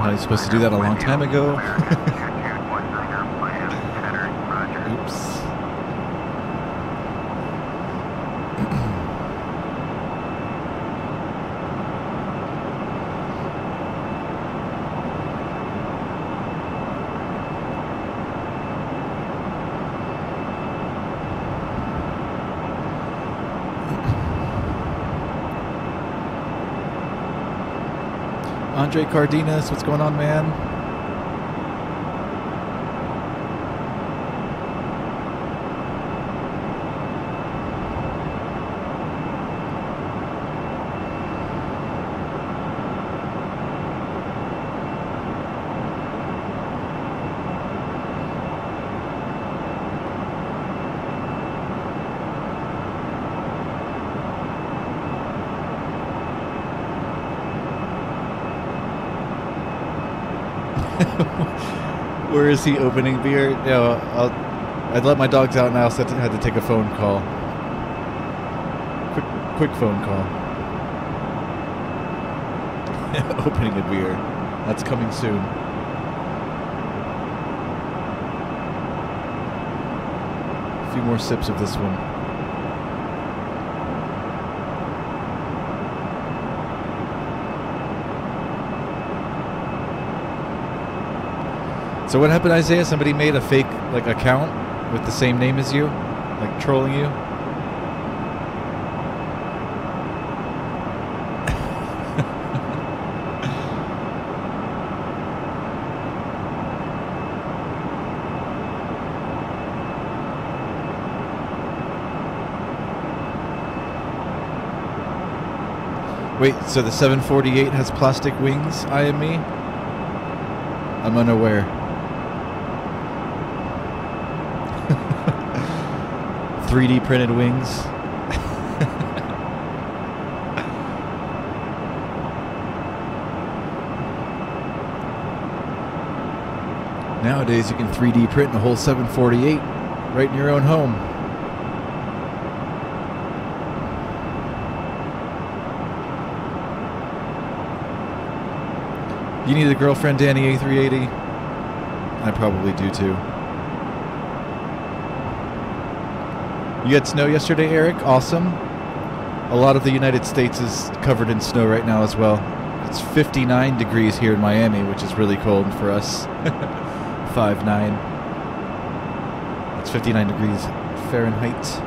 I was supposed to do that a long time ago. Oops. Andre Cardenas, what's going on, man? Where is he opening beer? No, I'd let my dogs out and I also had to take a phone call. Quick phone call. Opening a beer. That's coming soon. A few more sips of this one. So what happened, Isaiah? Somebody made a fake account with the same name as you, like trolling you? Wait, so the 748 has plastic wings, IME? I'm unaware. 3D printed wings. Nowadays you can 3D print a whole 748 right in your own home. You need a girlfriend, Danny A380? I probably do too. You had snow yesterday, Eric? Awesome. A lot of the United States is covered in snow right now as well. It's 59 degrees here in Miami, which is really cold for us. 5'9". That's 59 degrees Fahrenheit.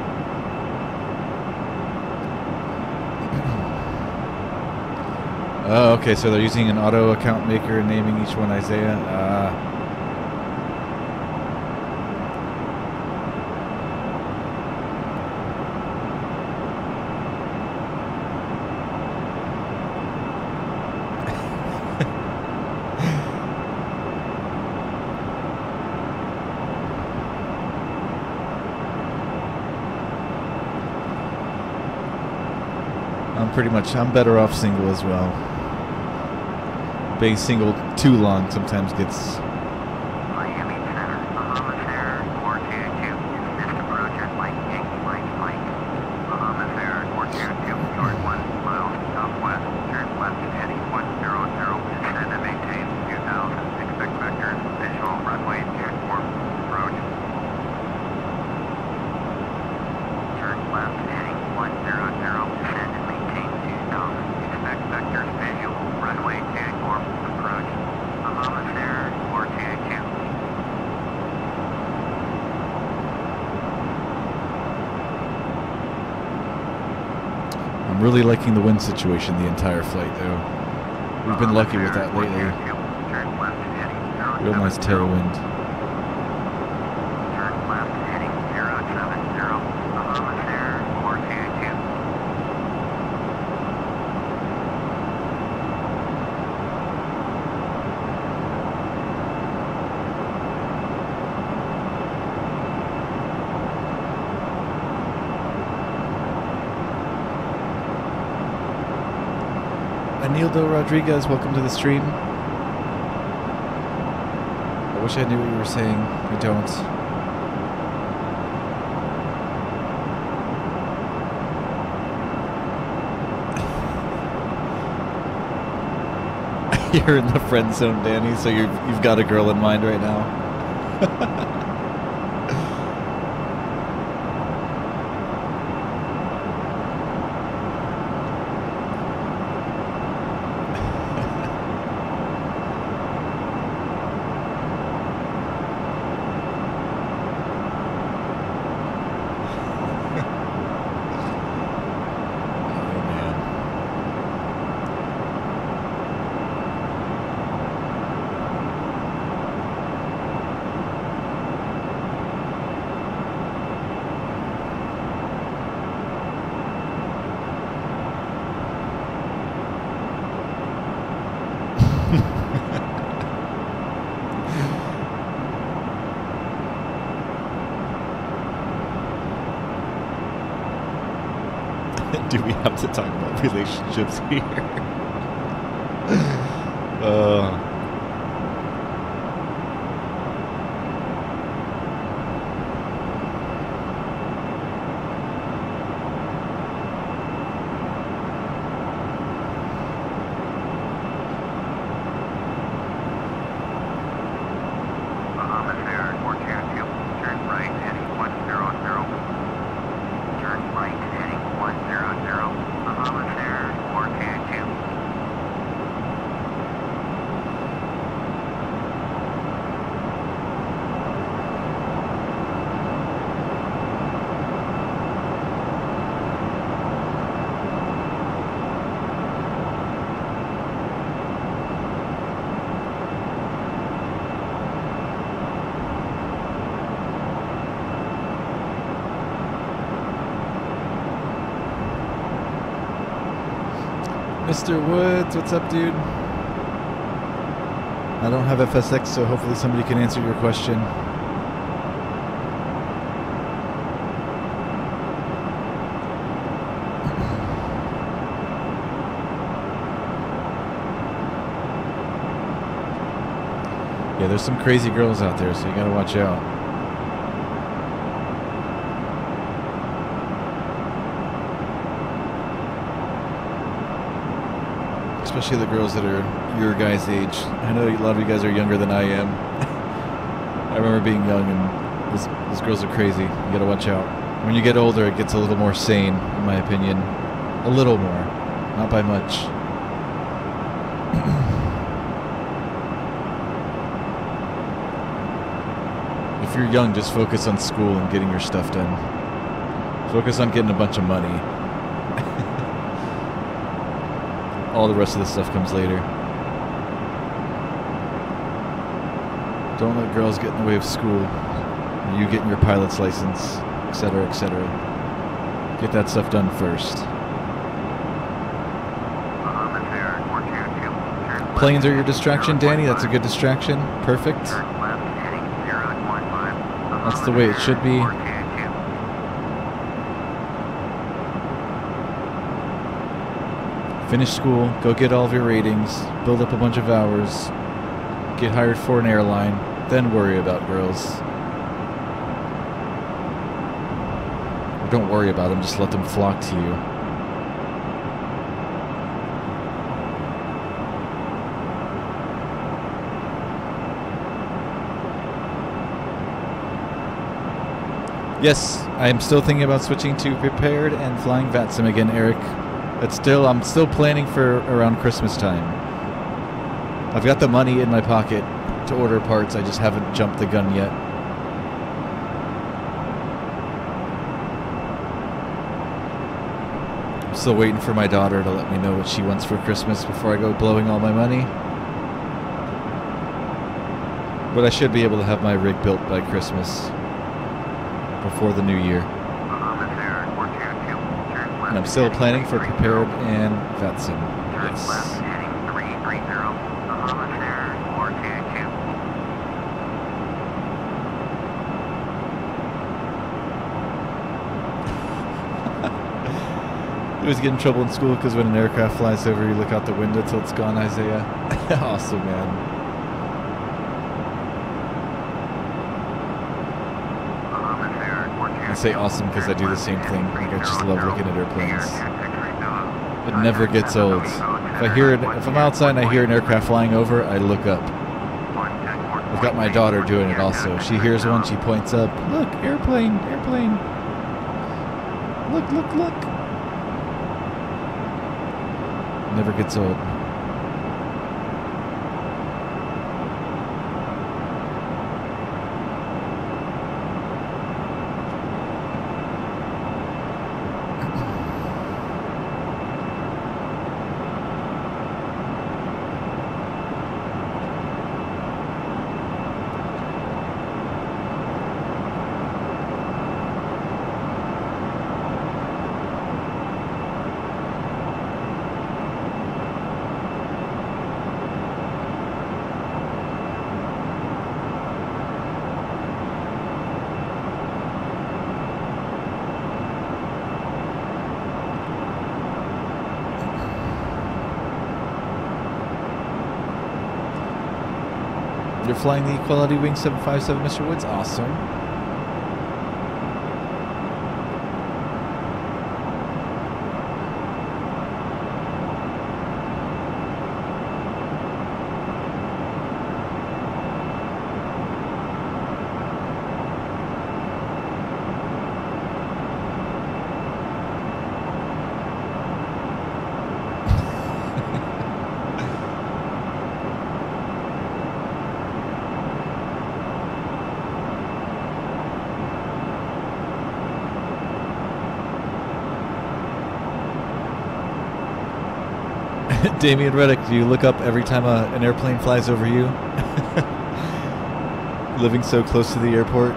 Oh, okay, so they're using an auto account maker and naming each one Isaiah. I'm better off single as well. Being single too long sometimes gets... Miami Center, Bahamas Air 422, dismissed approach at Mike Yankee Mike Mike. Bahamas Air 422, short 1 miles southwest, turn left heading 100, descend and maintain 2000, expect vectors, visual runway, platform, approach. Turn left heading 100, descend and maintain 2000, expect vectors, visual runway, platform, approach. Bahamas Air 422. I'm really liking the wind situation the entire flight, though. We've been lucky with that lately. Real nice tailwind. Turn left heading 070. Bahamas Air 422. Anildo Rodriguez, welcome to the stream. I wish I knew what you were saying. I don't. You're in the friend zone, Danny, so you've got a girl in mind right now. Do we have to talk about relationships here? Mr. Woods, what's up, dude? I don't have FSX, so hopefully somebody can answer your question. Yeah, there's some crazy girls out there, so you gotta watch out. Especially the girls that are your guys' age. I know a lot of you guys are younger than I am. I remember being young, and those girls are crazy. You gotta watch out. When you get older, it gets a little more sane, in my opinion. A little more. Not by much. If you're young, just focus on school and getting your stuff done. Focus on getting a bunch of money. All the rest of the stuff comes later. Don't let girls get in the way of school. You getting your pilot's license, etc., etc. Get that stuff done first. Planes are your distraction, Danny? That's a good distraction. Perfect. That's the way it should be. Finish school, go get all of your ratings, build up a bunch of hours, get hired for an airline, then worry about girls. Or don't worry about them, just let them flock to you. Yes, I am still thinking about switching to prepared and flying VATSIM again, Eric. I'm still planning for around Christmas time. I've got the money in my pocket to order parts, I just haven't jumped the gun yet. I'm still waiting for my daughter to let me know what she wants for Christmas before I go blowing all my money. But I should be able to have my rig built by Christmas, before the new year. And I'm still planning for prepared and VATSIM. Yes. You always get in trouble in school because when an aircraft flies over, you look out the window till it's gone, Isaiah. Awesome, man. I say awesome because I do the same thing. Like, I just love looking at airplanes. It never gets old. If I'm outside and I hear an aircraft flying over, I look up. I've got my daughter doing it also. She hears one, she points up. Look, airplane, airplane. Look, look, look. Never gets old. You're flying the QualityWings 757, Mr. Woods? Awesome. Damian Reddick, do you look up every time an airplane flies over you? Living so close to the airport.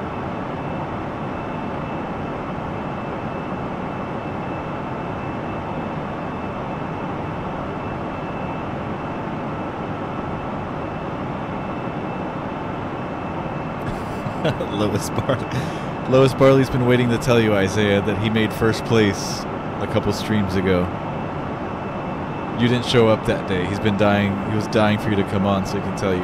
Lois Barley's been waiting to tell you, Isaiah, that he made first place a couple streams ago. You didn't show up that day. He's been dying. He was dying for you to come on so he can tell you.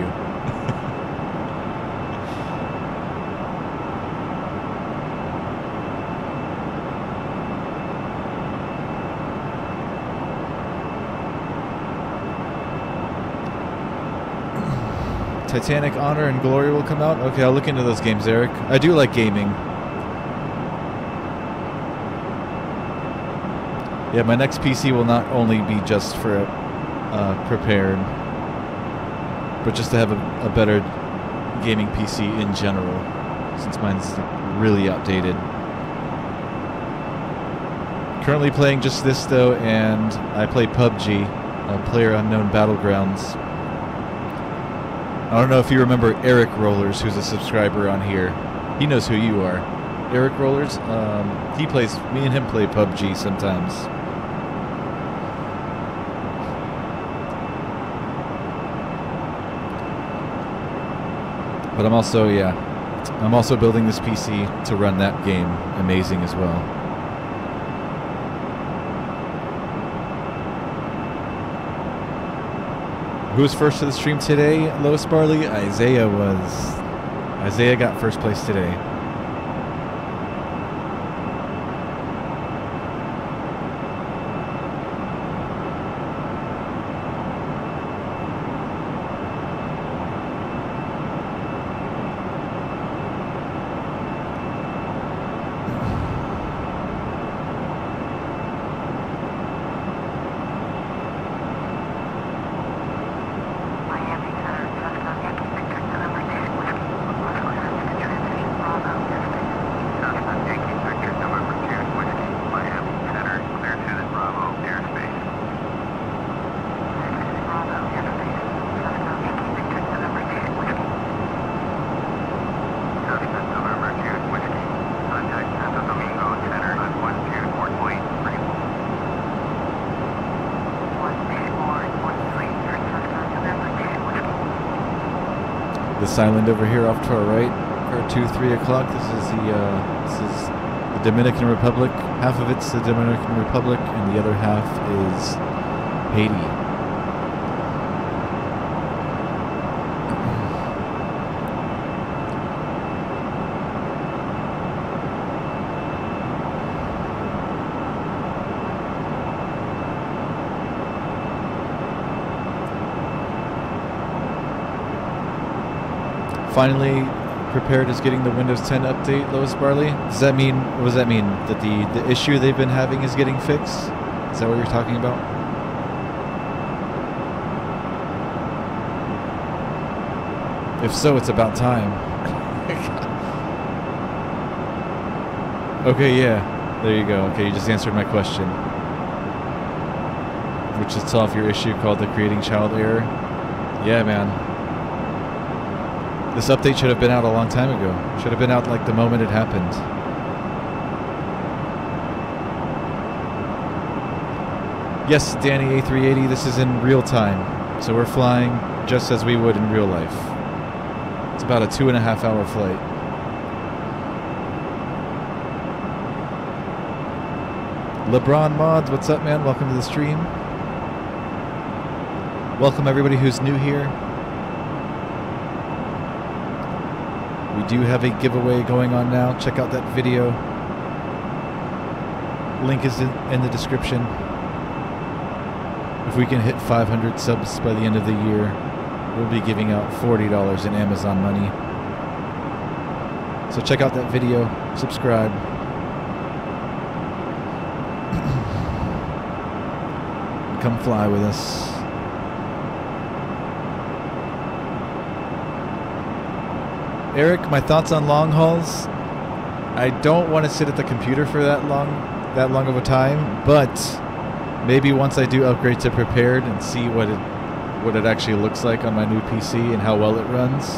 Titanic Honor and Glory will come out? Okay, I'll look into those games, Eric. I do like gaming. Yeah, my next PC will not only be just for prepared, but just to have a better gaming PC in general, since mine's really outdated. Currently playing just this though, and I play PUBG, PlayerUnknown Battlegrounds. I don't know if you remember Eric Rollers, who's a subscriber on here. He knows who you are. Eric Rollers, me and him play PUBG sometimes. But I'm also building this PC to run that game amazing as well. Who was first to the stream today, Lois Barley? Isaiah was. Isaiah got first place today. This island over here off to our right, or 2-3 o'clock. This is the Dominican Republic. Half of it's the Dominican Republic, and the other half is Haiti. Finally prepared is getting the Windows 10 update, Lois Barley. Does that mean, what does that mean? That the issue they've been having is getting fixed? Is that what you're talking about? If so, it's about time. Okay, yeah. There you go. Okay, you just answered my question. Which is solve your issue called the creating child error. Yeah, man. This update should have been out a long time ago. Should have been out like the moment it happened. Yes, Danny A380, this is in real time. So we're flying just as we would in real life. It's about a 2.5 hour flight. LeBron Mods, what's up, man? Welcome to the stream. Welcome everybody who's new here. We do have a giveaway going on now. Check out that video. Link is in the description. If we can hit 500 subs by the end of the year, we'll be giving out $40 in Amazon money. So check out that video. Subscribe. Come fly with us. Eric, my thoughts on long hauls. I don't want to sit at the computer for that long of a time, but maybe once I do upgrade to prepared and see what it actually looks like on my new PC and how well it runs,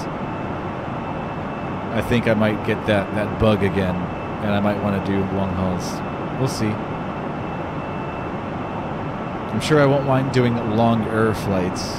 I think I might get that bug again, and I might want to do long hauls. We'll see. I'm sure I won't mind doing longer flights.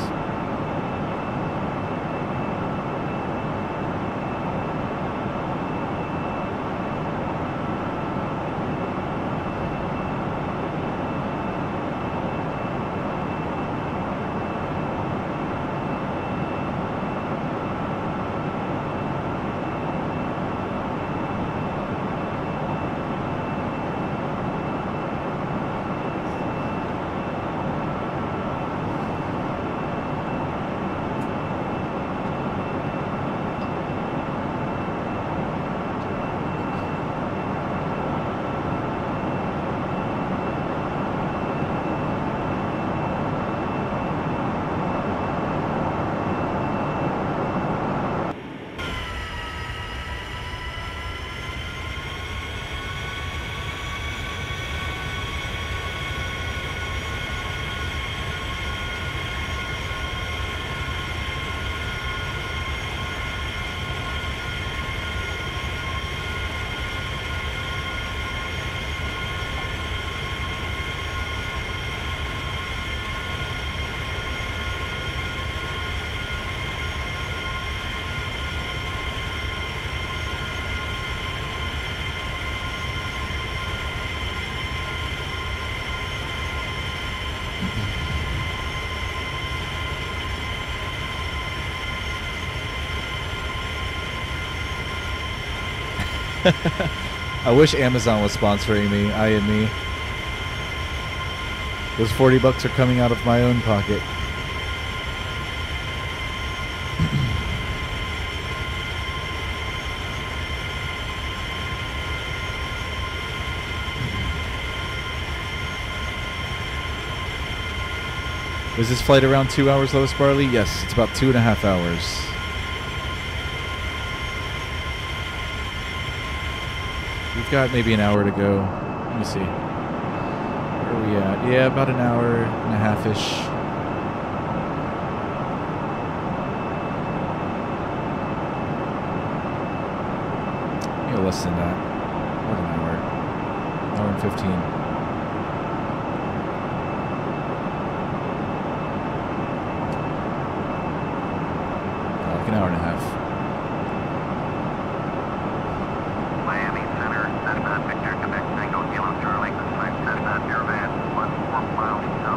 I wish Amazon was sponsoring me, I&Me. Those 40 bucks are coming out of my own pocket. Was this flight around 2 hours, Lois Barley? Yes, it's about 2.5 hours. We've got maybe an hour to go. Let me see. Where are we at? Yeah, about an hour and a half-ish. Maybe less than that. What an hour. Hour and 15. Like an hour and a half.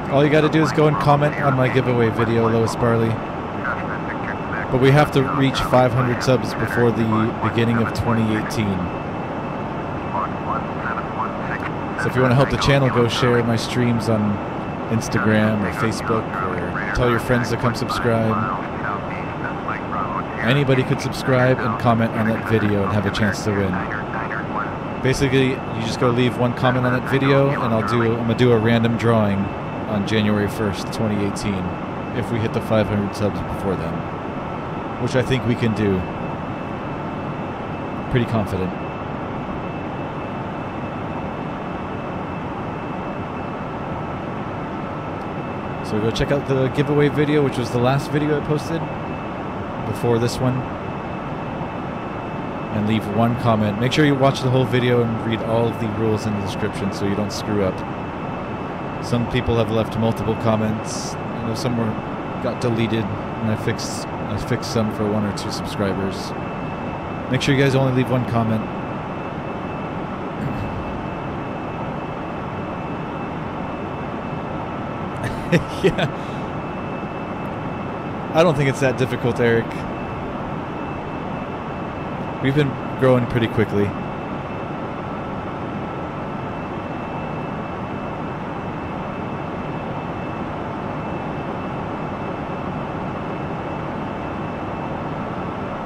All you gotta do is go and comment on my giveaway video, Lois Barley. But we have to reach 500 subs before the beginning of 2018. So if you want to help the channel, go share my streams on Instagram or Facebook, or tell your friends to come subscribe. Anybody could subscribe and comment on that video and have a chance to win. Basically, you just go leave one comment on that video, and I'm gonna do a random drawing on January 1st, 2018, if we hit the 500 subs before then, which I think we can do. Pretty confident. So go check out the giveaway video, which was the last video I posted before this one, and leave one comment. Make sure you watch the whole video and read all of the rules in the description so you don't screw up. Some people have left multiple comments. I know some got deleted, and I fixed some for 1 or 2 subscribers. Make sure you guys only leave one comment. Yeah. I don't think it's that difficult, Eric. We've been growing pretty quickly.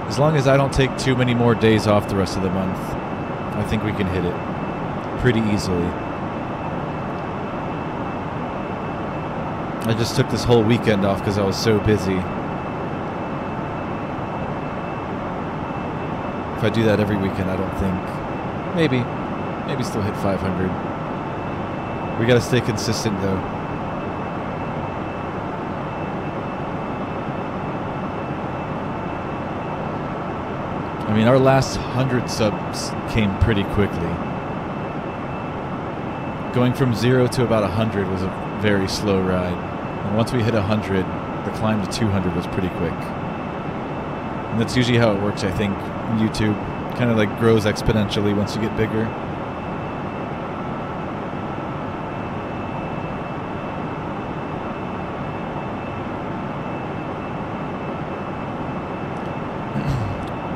As long as I don't take too many more days off the rest of the month, I think we can hit it pretty easily. I just took this whole weekend off because I was so busy. If I do that every weekend, I don't think. Maybe still hit 500. We gotta stay consistent though. I mean, our last 100 subs came pretty quickly. Going from 0 to about 100 was a very slow ride. And once we hit 100, the climb to 200 was pretty quick. And that's usually how it works, I think. YouTube kind of like grows exponentially once you get bigger.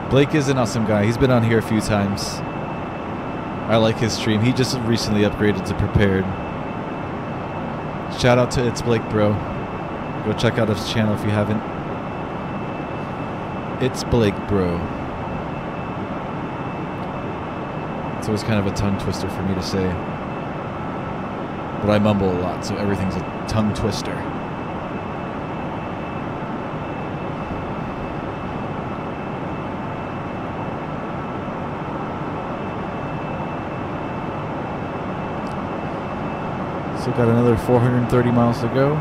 Blake is an awesome guy. He's been on here a few times. I like his stream. He just recently upgraded to Prepared. Shout out to It's Blake Bro. Go check out his channel if you haven't. It's Blake Bro. It's always kind of a tongue twister for me to say. But I mumble a lot, so everything's a tongue twister. Still got another 430 miles to go.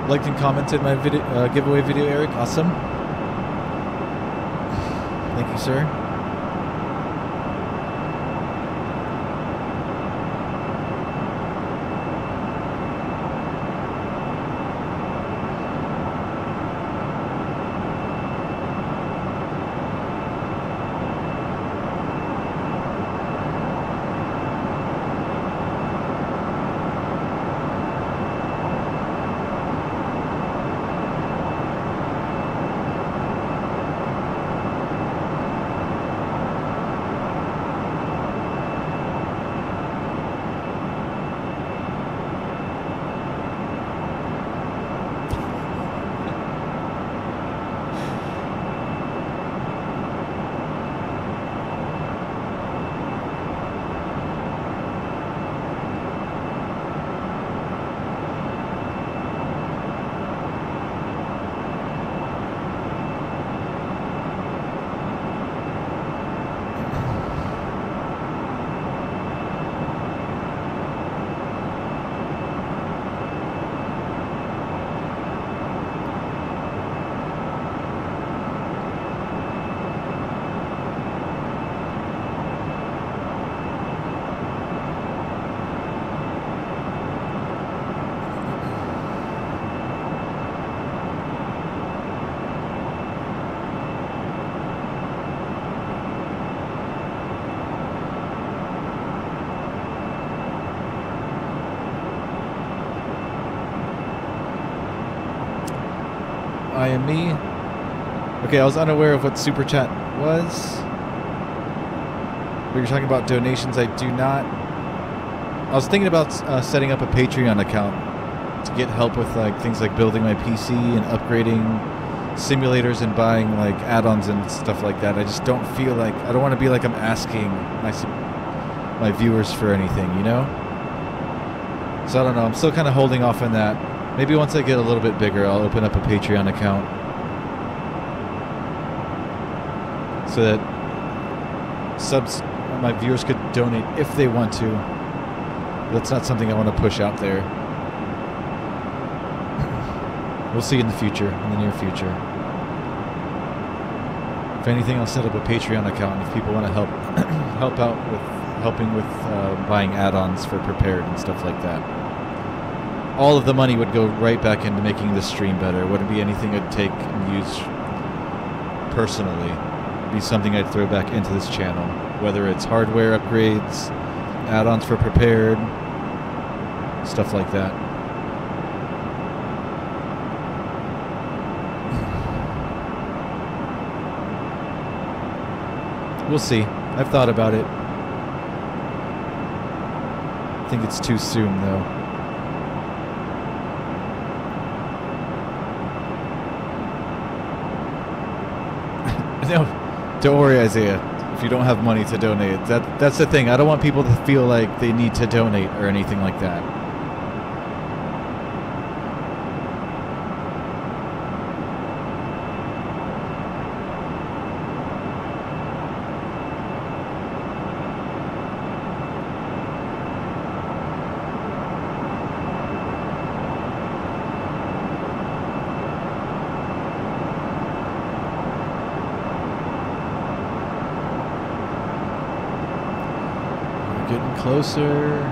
Liked and commented my video, giveaway video, Eric. Awesome. Thank you, sir. IME. Okay, I was unaware of what Super Chat was. We were talking about donations. I do not. I was thinking about setting up a Patreon account to get help with like things like building my PC and upgrading simulators and buying like add-ons and stuff like that. I just don't feel like I don't want to be like I'm asking my viewers for anything, you know? So I don't know. I'm still kind of holding off on that. Maybe once I get a little bit bigger, I'll open up a Patreon account so that my viewers could donate if they want to. That's not something I want to push out there. We'll see in the future, in the near future. If anything, I'll set up a Patreon account if people want to help out with helping with buying add-ons for Prepared and stuff like that. All of the money would go right back into making this stream better. It wouldn't be anything I'd take and use personally. It'd be something I'd throw back into this channel, whether it's hardware upgrades, add-ons for Prepared, stuff like that. We'll see. I've thought about it. I think it's too soon, though. No, don't worry, Isaiah. If you don't have money to donate, that's the thing. I don't want people to feel like they need to donate or anything like that. Closer.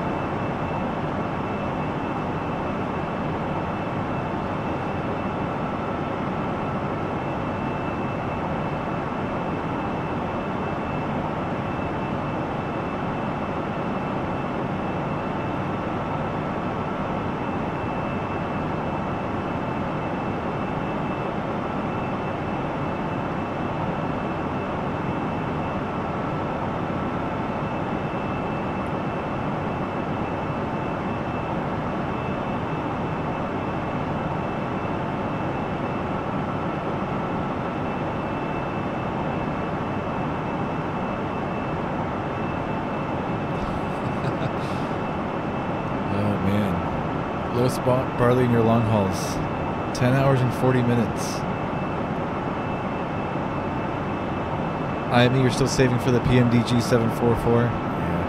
Barley in your long hauls. 10 hours and 40 minutes. IME, you're still saving for the PMDG 744? Yeah.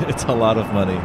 It's a lot of money.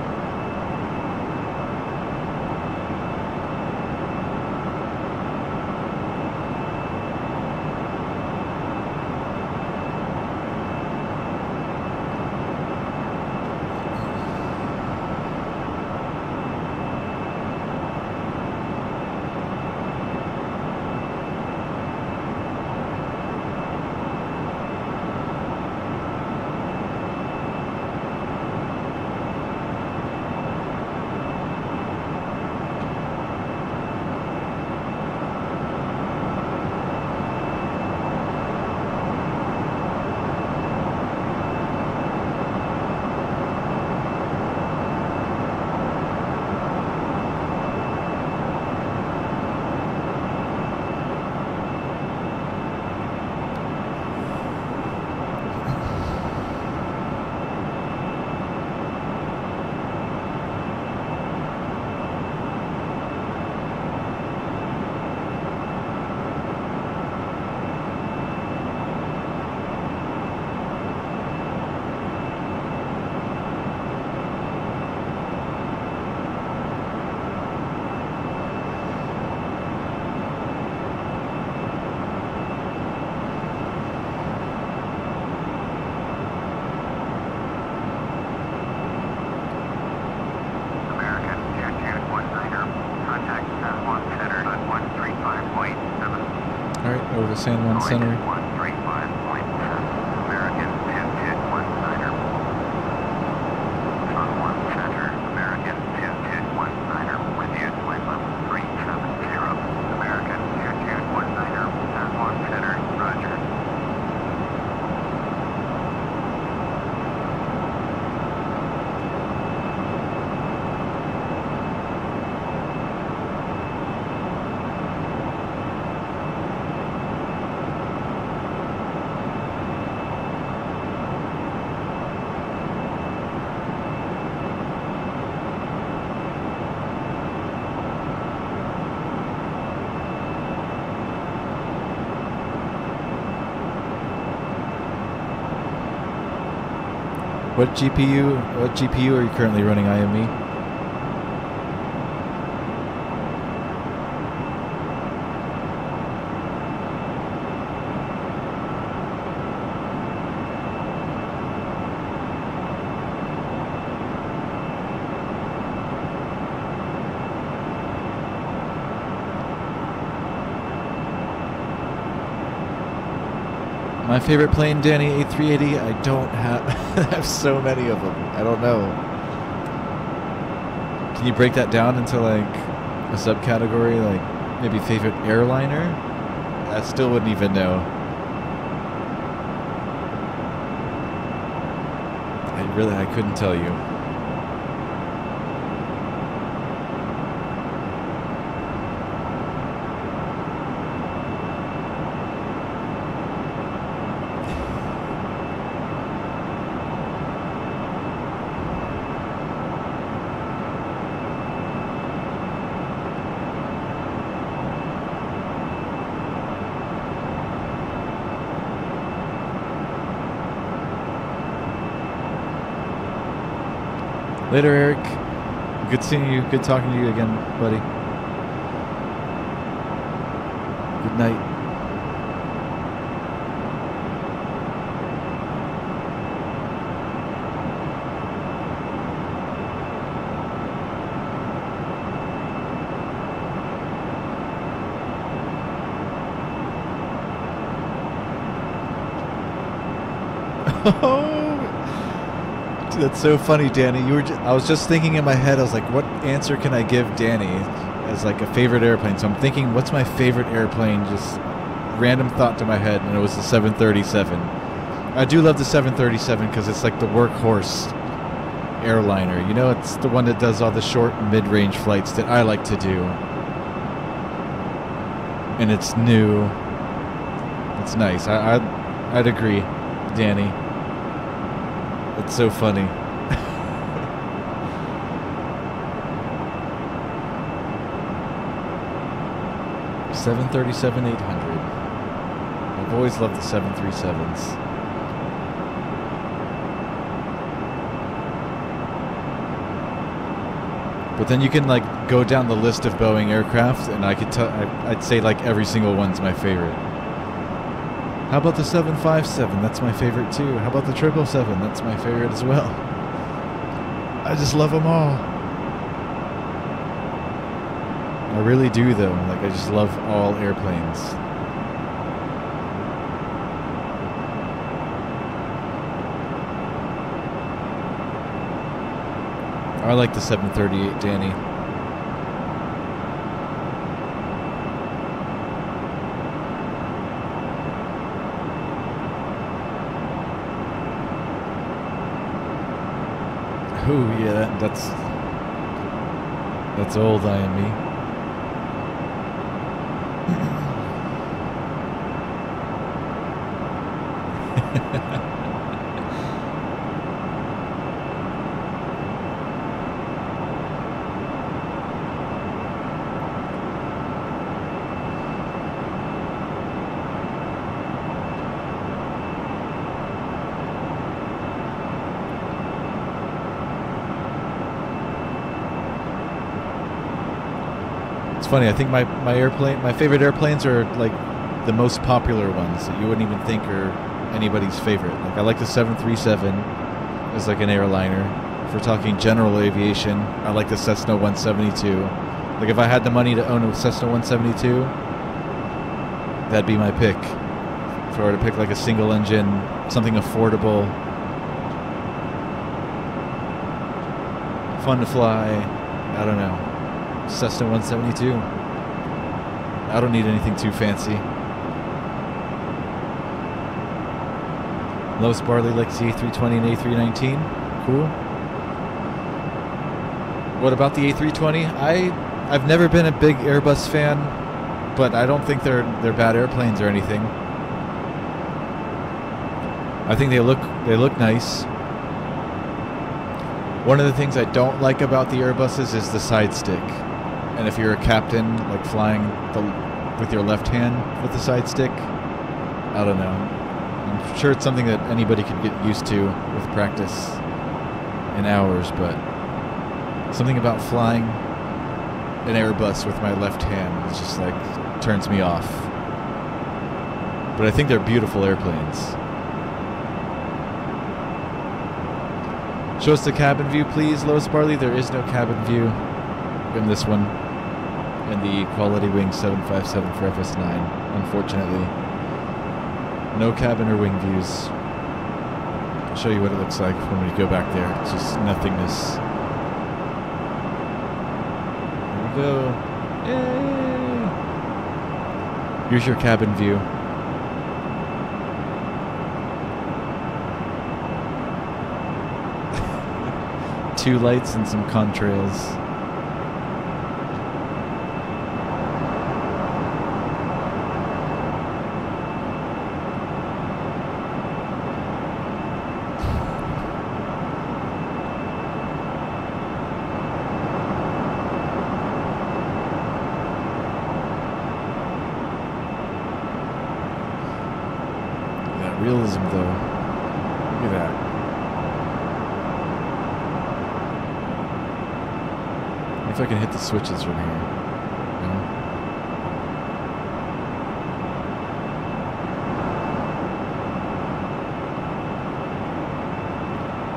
San Juan Center. American 221 San Juan Center, American 221 with you, flight level 37. What GPU are you currently running, IME? My favorite plane, Danny, A380. I don't have. I have so many of them. I don't know. Can you break that down into like a subcategory, like maybe favorite airliner? I still wouldn't even know. I couldn't tell you. Later, Eric. Good seeing you. Good talking to you again, buddy. Good night. Dude, that's so funny, Danny. I was just thinking in my head, I was like, what answer can I give Danny as like a favorite airplane? So I'm thinking, what's my favorite airplane? Just random thought to my head, and it was the 737. I do love the 737 because it's like the workhorse airliner. You know, it's the one that does all the short and mid-range flights that I like to do. And it's new. It's nice. I'd agree, Danny. It's so funny. 737-800. I've always loved the 737s. But then you can like go down the list of Boeing aircraft, and I'd say like every single one's my favorite. How about the 757? That's my favorite too. How about the 777? That's my favorite as well. I just love them all. I really do though. Like I just love all airplanes. I like the 738, Danny. Oh yeah, that's old IME. Funny, I think my favorite airplanes are like the most popular ones that you wouldn't even think are anybody's favorite. Like I like the 737 as like an airliner. If we're talking general aviation, I like the Cessna 172. Like if I had the money to own a Cessna 172, that'd be my pick. If I were to pick like a single engine, something affordable, fun to fly, I don't know. Cessna 172. I don't need anything too fancy. Lois Barley likes the A320 and A319. Cool. What about the A320? I've never been a big Airbus fan, but I don't think they're bad airplanes or anything. I think they look nice. One of the things I don't like about the Airbuses is the side stick. And if you're a captain, like flying with your left hand with the side stick, I don't know. I'm sure it's something that anybody could get used to with practice. in hours, but something about flying an Airbus with my left hand is just like turns me off. But I think they're beautiful airplanes. Show us the cabin view, please, Lois Barley. There is no cabin view in this one. In the QualityWings 757 for FS9, unfortunately. No cabin or wing views. I'll show you what it looks like when we go back there. It's just nothingness. Here we go. Yay! Here's your cabin view. Two lights and some contrails. Realism, though. Look at that. If I can hit the switches from here. No?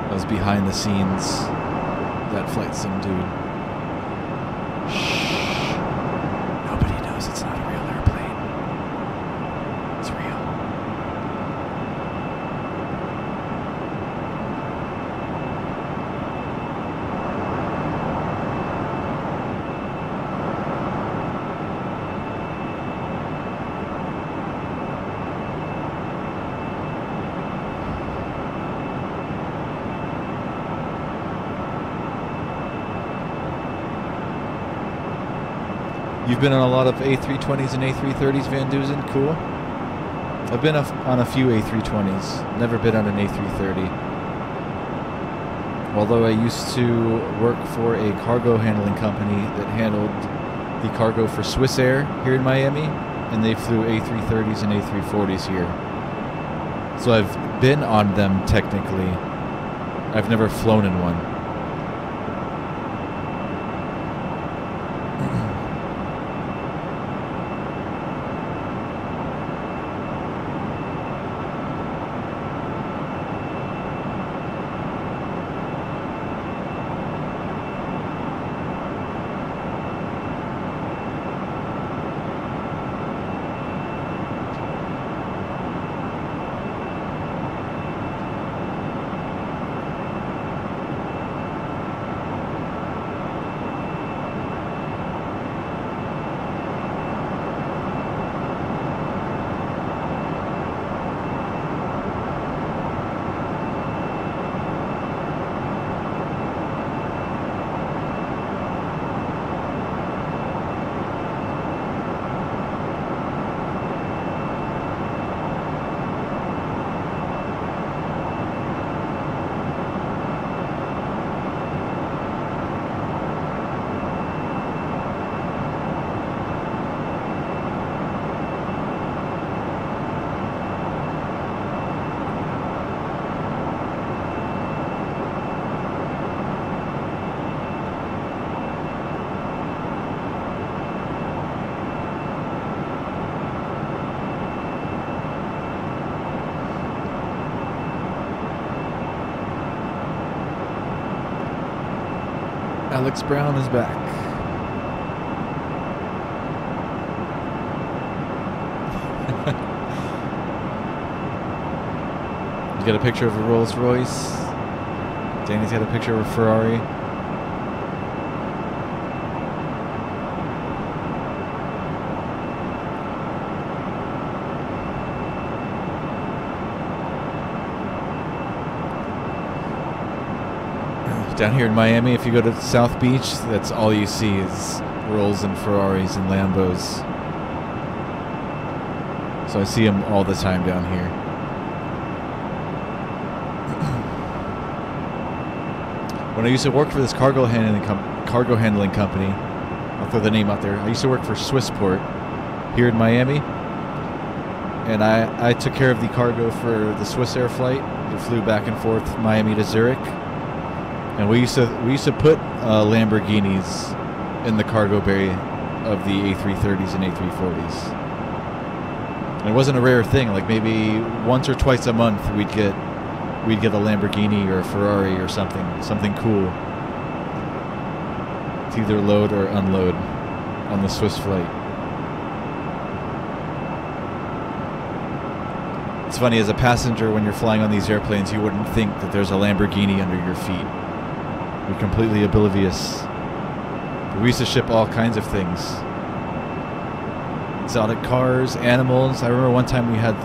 That was behind the scenes. That flight sim dude. Shh. Nobody knows it's not a real airplane. It's real. You've been on a lot of A320s and A330s, Van Duzen. Cool. I've been on a few A320s. Never been on an A330. Although I used to work for a cargo handling company that handled the cargo for Swiss Air here in Miami, and they flew A330s and A340s here. So I've been on them technically. I've never flown in one. Alex Brown is back. You got a picture of a Rolls Royce. Danny's got a picture of a Ferrari. Down here in Miami, if you go to South Beach, that's all you see is Rolls and Ferraris and Lambos. So I see them all the time down here. When I used to work for this cargo handling company, I'll throw the name out there. I used to work for Swissport here in Miami, and I took care of the cargo for the Swiss Air flight that flew back and forth Miami to Zurich. And we used to put Lamborghinis in the cargo bay of the A330s and A340s. And it wasn't a rare thing. Like maybe once or twice a month we'd get a Lamborghini or a Ferrari or something cool to either load or unload on the Swiss flight. It's funny, as a passenger, when you're flying on these airplanes, you wouldn't think that there's a Lamborghini under your feet. You're completely oblivious. But we used to ship all kinds of things. Exotic cars, animals. I remember one time we had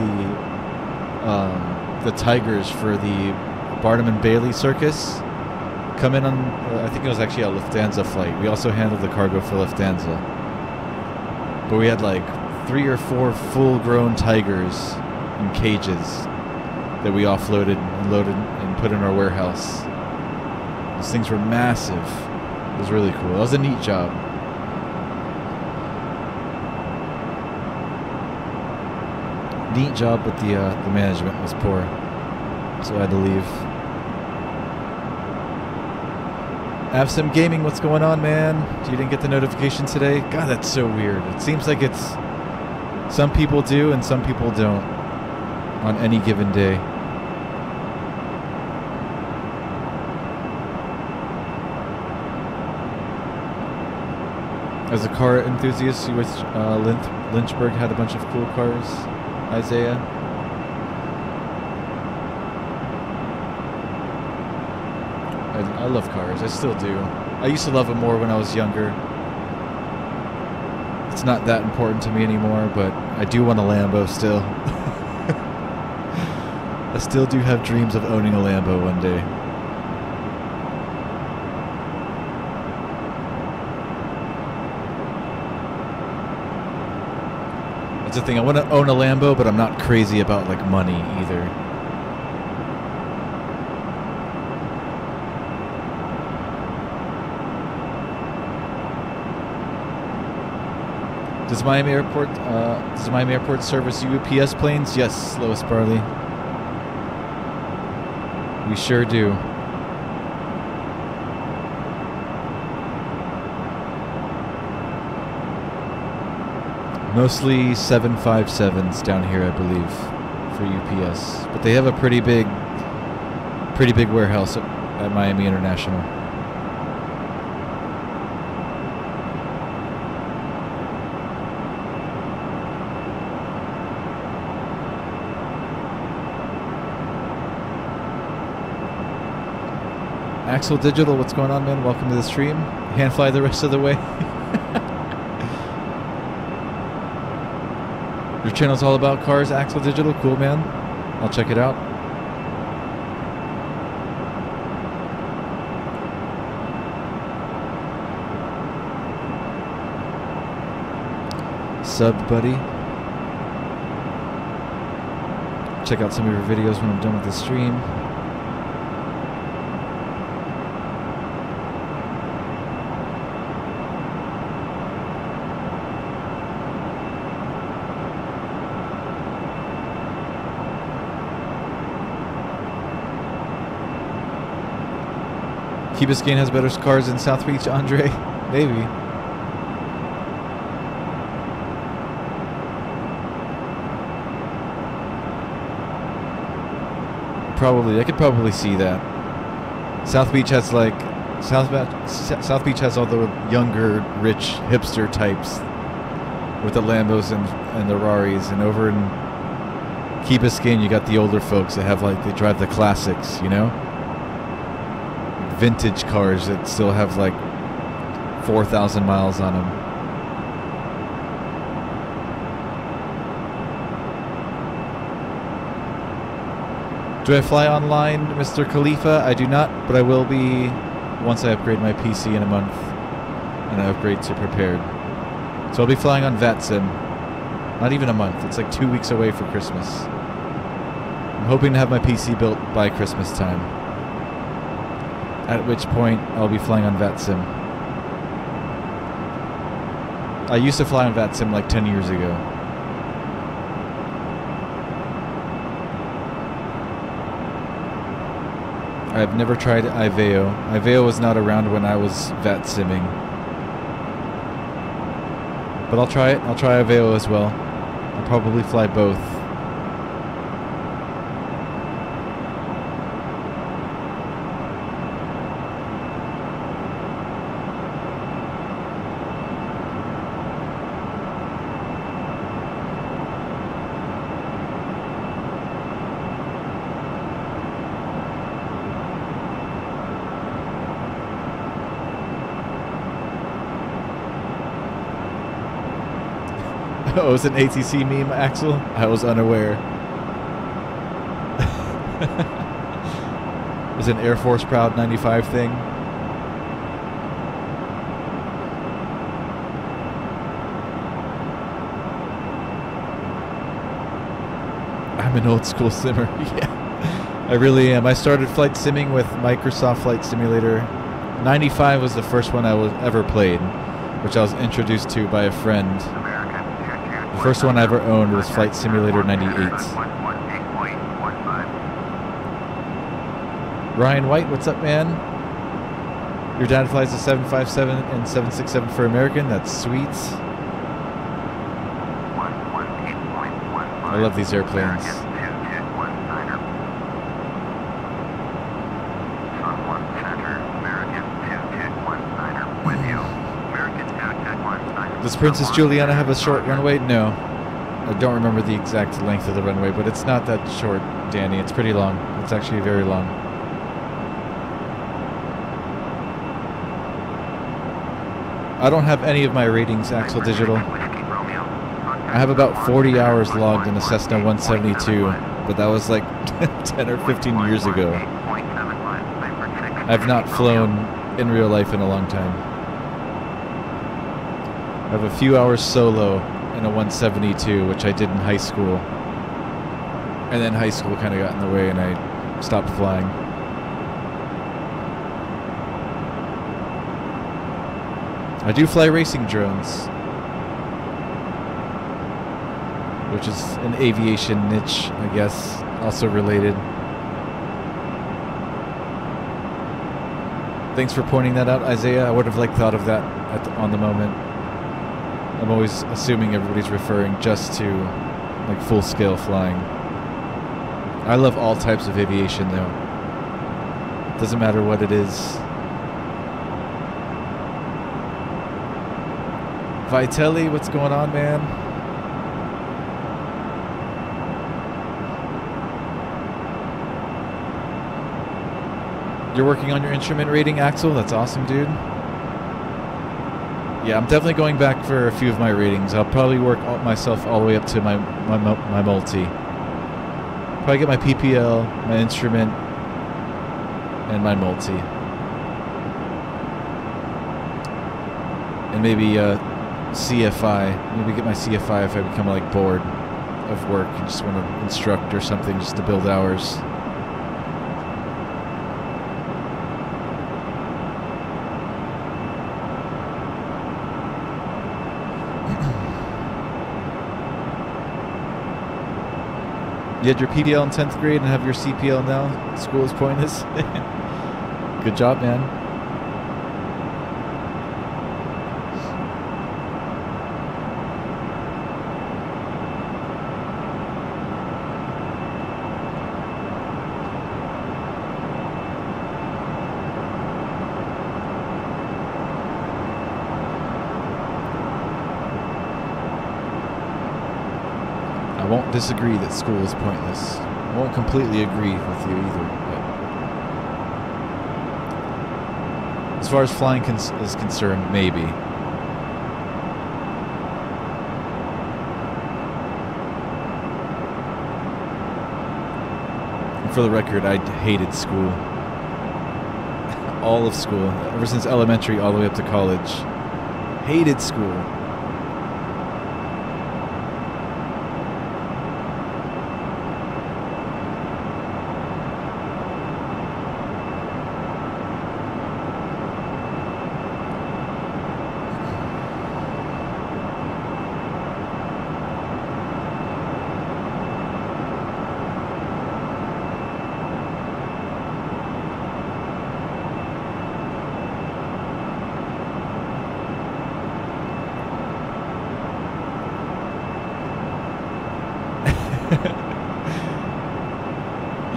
the tigers for the Barnum and Bailey circus come in on, I think it was actually a Lufthansa flight. We also handled the cargo for Lufthansa. But we had like 3 or 4 full-grown tigers in cages that we offloaded and loaded and put in our warehouse. Those things were massive. It was really cool. That was a neat job. Neat job, but the management was poor, so I had to leave. Avsim Gaming, what's going on, man? You didn't get the notification today? God, that's so weird. It seems like it's some people do and some people don't on any given day. As a car enthusiast, you wish Lynchburg had a bunch of cool cars. Isaiah. I love cars. I still do. I used to love them more when I was younger. It's not that important to me anymore, but I do want a Lambo still. I still do have dreams of owning a Lambo one day. That's the thing. I want to own a Lambo, but I'm not crazy about like money either. Does Miami Airport service UPS planes? Yes, Lois Barley. We sure do. Mostly 757s down here, I believe, for UPS. But they have a pretty big warehouse at Miami International. Axel Digital, what's going on, man? Welcome to the stream. Hand fly the rest of the way. Your channel's all about cars, Axel Digital. Cool, man. I'll check it out. Subbed, buddy. Check out some of your videos when I'm done with the stream. Key Biscayne has better cars than South Beach, Andre? Maybe. Probably. I could probably see that. South Beach has like... South Beach has all the younger, rich, hipster types with the Lambos and the Raris. And over in Key Biscayne, you got the older folks that have like... They drive the classics, you know? Vintage cars that still have like 4,000 miles on them. Do I fly online, Mr. Khalifa? I do not, but I will be once I upgrade my PC in a month and I upgrade to prepared. So I'll be flying on VATSIM. Not even a month. It's like 2 weeks away for Christmas. I'm hoping to have my PC built by Christmas time. At which point, I'll be flying on VATSIM. I used to fly on VATSIM like 10 years ago. I've never tried Iveo. Iveo was not around when I was vet simming. But I'll try it. I'll try Iveo as well. I'll probably fly both. Oh, it's an ATC meme, Axel? I was unaware. It's an Air Force Proud 95 thing. I'm an old school simmer. Yeah, I really am. I started flight simming with Microsoft Flight Simulator. 95 was the first one I ever played, which I was introduced to by a friend. The first one I ever owned was Flight Simulator 98. Ryan White, what's up, man? Your dad flies a 757 and 767 for American? That's sweet. I love these airplanes. Does Princess Juliana have a short runway? No. I don't remember the exact length of the runway, but it's not that short, Danny. It's pretty long. It's actually very long. I don't have any of my ratings Axel Digital. I have about 40 hours logged in a Cessna 172, but that was like 10 or 15 years ago. I've not flown in real life in a long time. I have a few hours solo in a 172, which I did in high school. And then high school kind of got in the way and I stopped flying. I do fly racing drones, which is an aviation niche, I guess, also related. Thanks for pointing that out, Isaiah. I would have thought of that on the moment. I'm always assuming everybody's referring just to like full-scale flying. I love all types of aviation, though. Doesn't matter what it is. Vitelli, what's going on, man? You're working on your instrument rating, Axel? That's awesome, dude. Yeah, I'm definitely going back for a few of my ratings. I'll probably work myself all the way up to my multi. Probably get my PPL, my instrument, and my multi. And maybe CFI. Maybe get my CFI if I become like bored of work and just want to instruct or something just to build hours. You had your PDL in 10th grade and have your CPL now? School is pointless? Good job, man. I won't disagree that school is pointless. I won't completely agree with you either. But as far as flying is concerned, maybe. And for the record, I hated school. All of school. Ever since elementary all the way up to college. Hated school.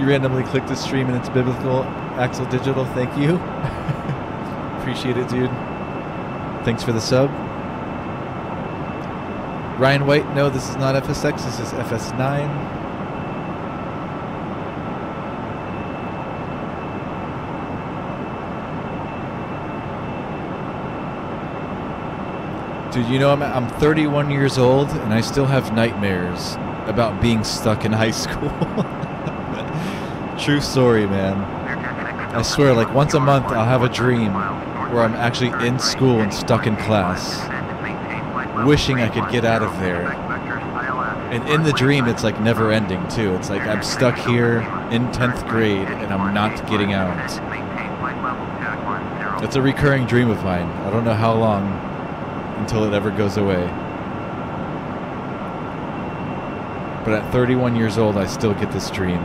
You randomly clicked the stream and it's biblical. Axel Digital, thank you. Appreciate it, dude. Thanks for the sub. Ryan White, no, this is not FSX, this is FS9. Dude, you know, I'm 31 years old and I still have nightmares about being stuck in high school. True story, man. I swear, like once a month I'll have a dream where I'm actually in school and stuck in class, wishing I could get out of there. And in the dream, it's like never ending too. It's like I'm stuck here in 10th grade and I'm not getting out. It's a recurring dream of mine. I don't know how long until it ever goes away. But at 31 years old, I still get this dream.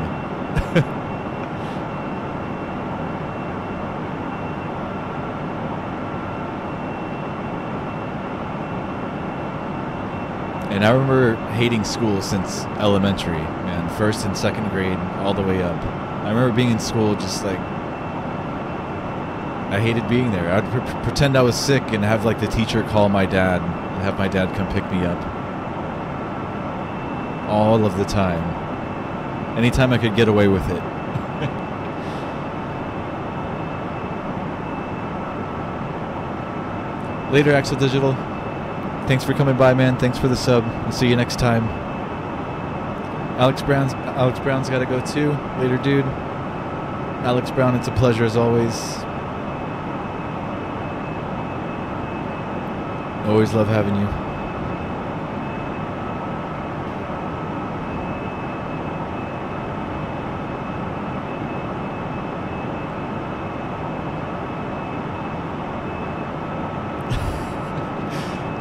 And I remember hating school since elementary, man. First and second grade, all the way up. I remember being in school just like, I hated being there. I'd pretend I was sick and have like the teacher call my dad and have my dad come pick me up. All of the time. Anytime I could get away with it. Later, Axel Digital. Thanks for coming by, man. Thanks for the sub. I'll see you next time. Alex Brown's got to go too. Later, dude. Alex Brown, it's a pleasure as always. Always love having you.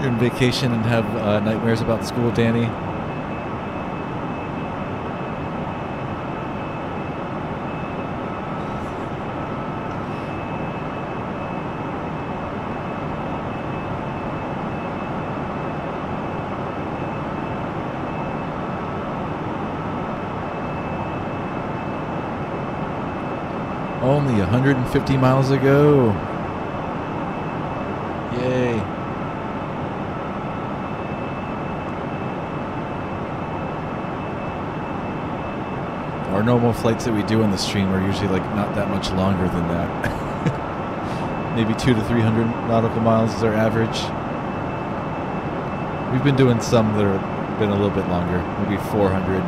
You're on vacation and have nightmares about school, Danny. Only 150 miles ago. Yay. Our normal flights that we do on the stream are usually like not that much longer than that. Maybe 200 to 300 nautical miles is our average. We've been doing some that have been a little bit longer, maybe 400.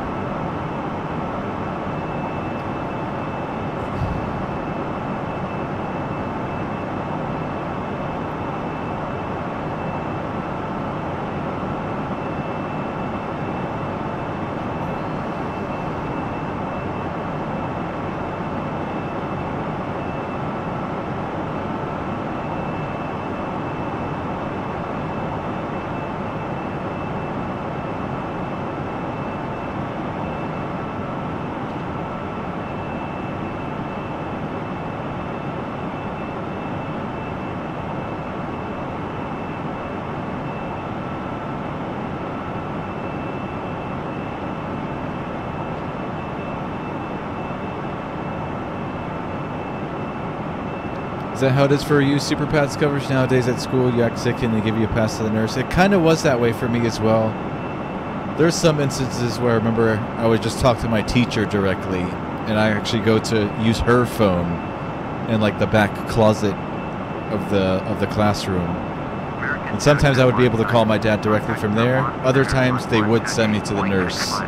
Is that how it is for you, Super Pats coverage nowadays at school? You act sick and they give you a pass to the nurse. It kind of was that way for me as well. There's some instances where I remember I would just talk to my teacher directly, and I actually go to use her phone in like the back closet of the classroom. And sometimes I would be able to call my dad directly from there. Other times they would send me to the nurse.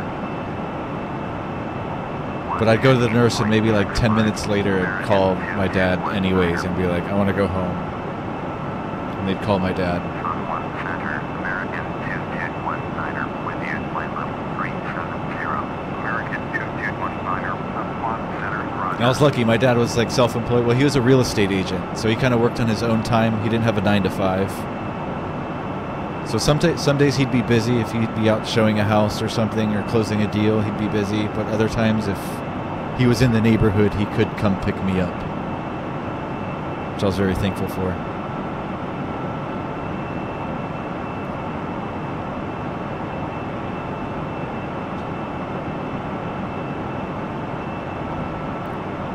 But I'd go to the nurse and maybe like 10 minutes later I'd call my dad anyways and be like, I want to go home. And they'd call my dad. And I was lucky, my dad was like self-employed. Well, he was a real estate agent, so he kind of worked on his own time. He didn't have a 9 to 5. So some days he'd be busy. If he'd be out showing a house or something or closing a deal, he'd be busy. But other times, if he was in the neighborhood, he could come pick me up, which I was very thankful for.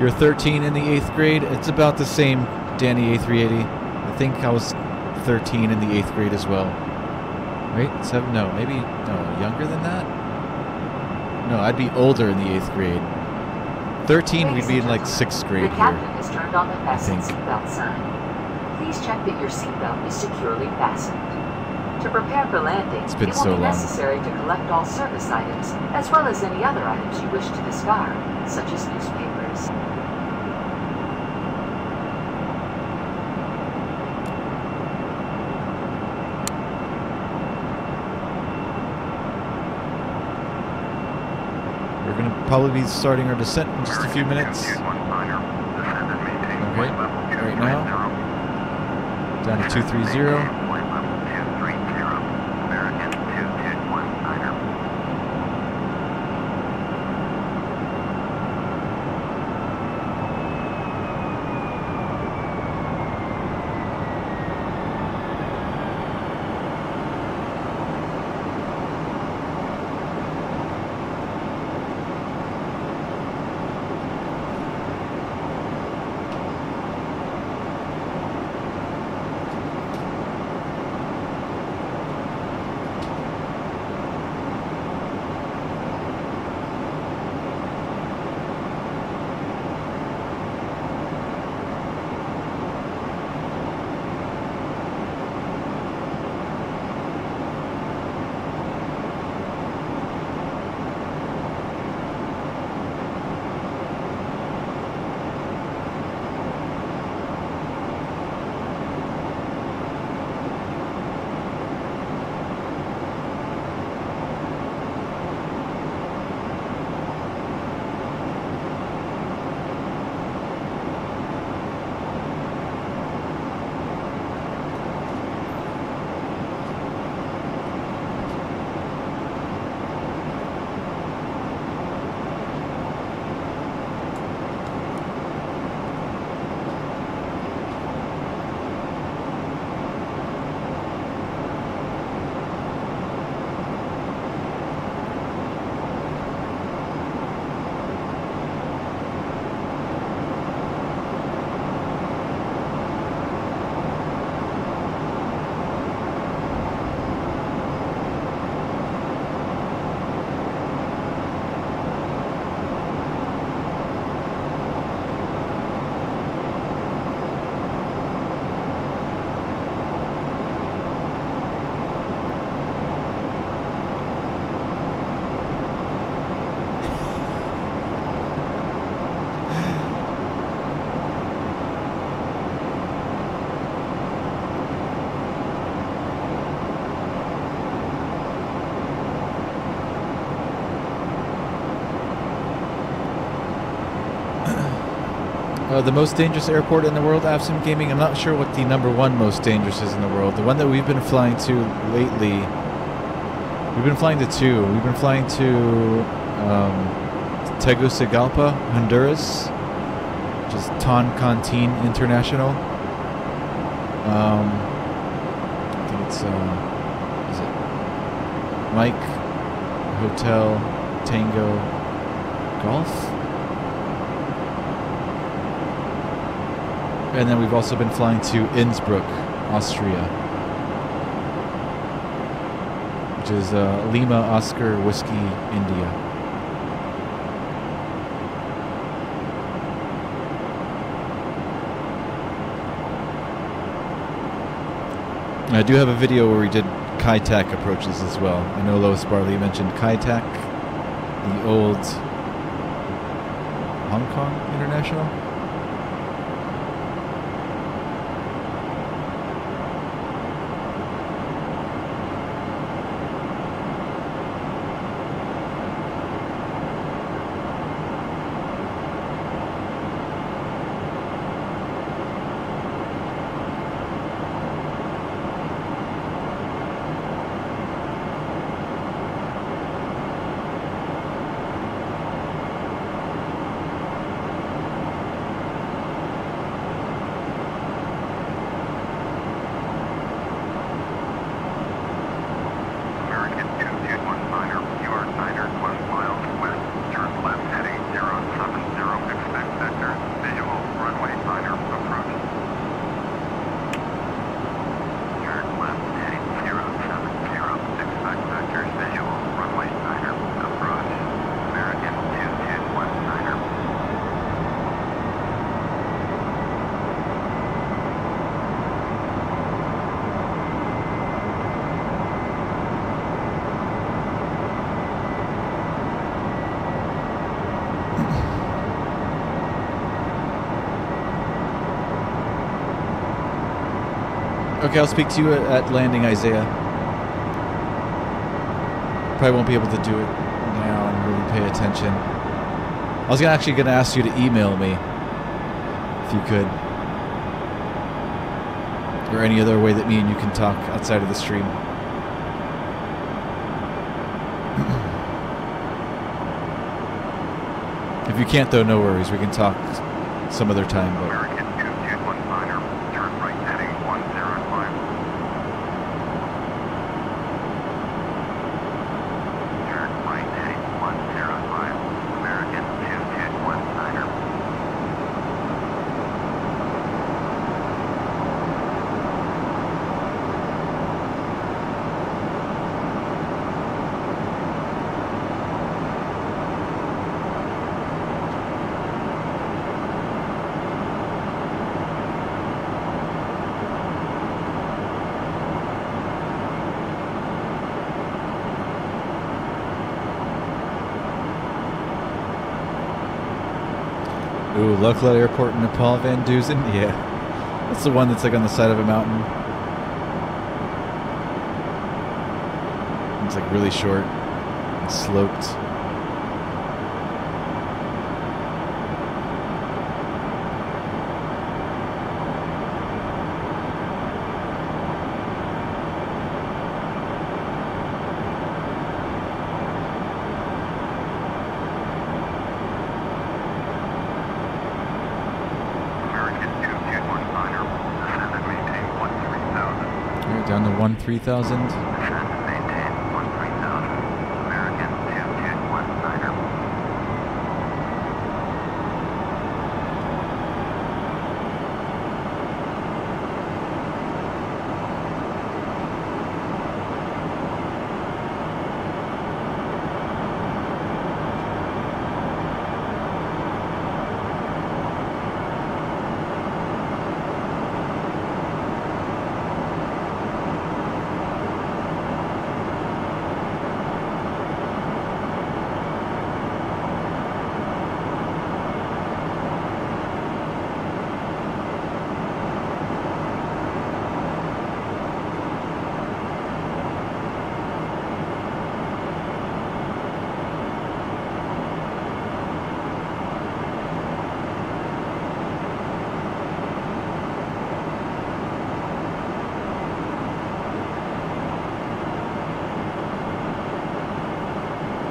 You're 13 in the 8th grade. It's about the same, Danny A380. I think I was 13 in the 8th grade as well. Right? 7? No, maybe no, younger than that? No, I'd be older in the 8th grade. 13, we'd be in like 6th grade The here. captain has turned on the fasten think. seatbelt sign. Please check that your seatbelt is securely fastened. To prepare for landing, It's been it will so be long. necessary to collect all service items, as well as any other items you wish to discard, such as newspapers. We're going to probably be starting our descent in just a few minutes. American 221 descend and maintain Okay, flight level right now. 230. Down to 230. Flight level 230. American 221. The most dangerous airport in the world, Avsim Gaming. I'm not sure what the #1 most dangerous is in the world. The one that we've been flying to lately, we've been flying to two. We've been flying to Tegucigalpa, Honduras, which is Toncontin International. I think it's, is it Mike Hotel Tango Golf? And then we've also been flying to Innsbruck, Austria, which is Lima Oscar Whiskey, India. I do have a video where we did Kai-Tak approaches as well. I know Lois Barley mentioned Kai-Tak, the old Hong Kong International. Okay, I'll speak to you at landing, Isaiah. Probably won't be able to do it now and really pay attention. I was actually going to ask you to email me, if you could. Or any other way that me and you can talk outside of the stream. If you can't, though, no worries. We can talk some other time. But American 2219er, turn right heading 105. Turn right heading 105. American 2219er. ooh, Lukla Airport in Nepal, Van Dusen? Yeah. That's the one that's like on the side of a mountain. It's like really short and sloped. American 2219er, descend and maintain 13,000. Alright, down to 13,000. Descend and maintain 13,000. American 2219er.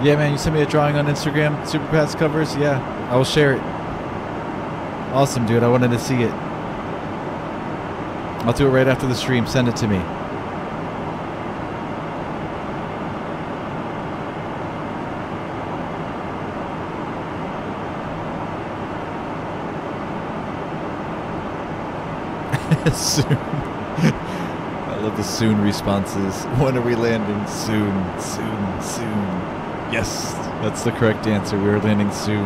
Yeah, man, you sent me a drawing on Instagram, Superpass covers? Yeah, I will share it. Awesome, dude. I wanted to see it. I'll do it right after the stream. Send it to me. Soon. I love the soon responses. When are we landing? Soon, soon, soon. Yes, that's the correct answer. We are landing soon.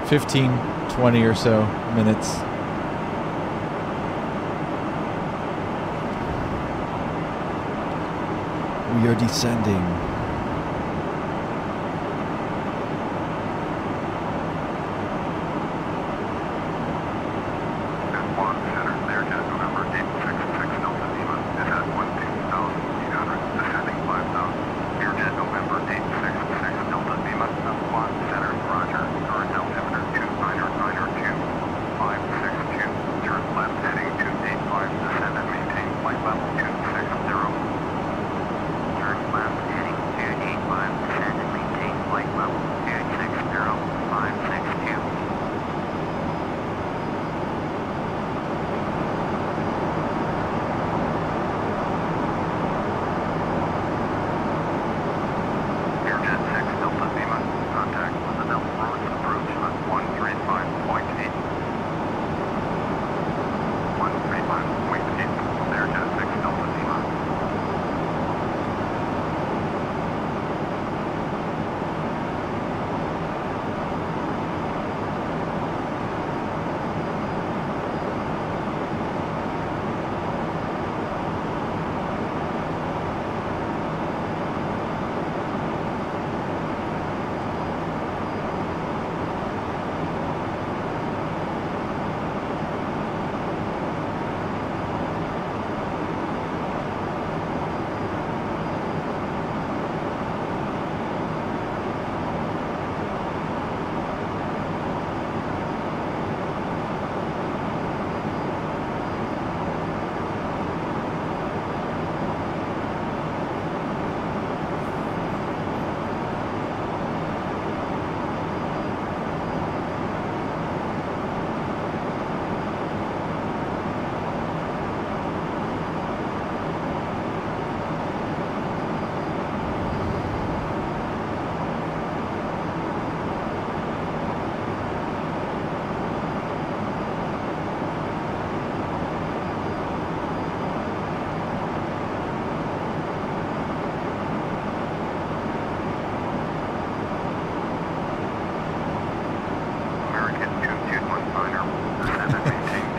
"15, 20 or so minutes. We are descending. F1 center, Learjet, November 866 Delta Lima, is at 12,800, descending 5,000. Learjet, November 866 Delta Lima, F1 center, roger, current altimeter 299er2, 562, turn left heading 285, descend and maintain flight level 260. Turn left heading 285, descend and maintain flight level 260, 562.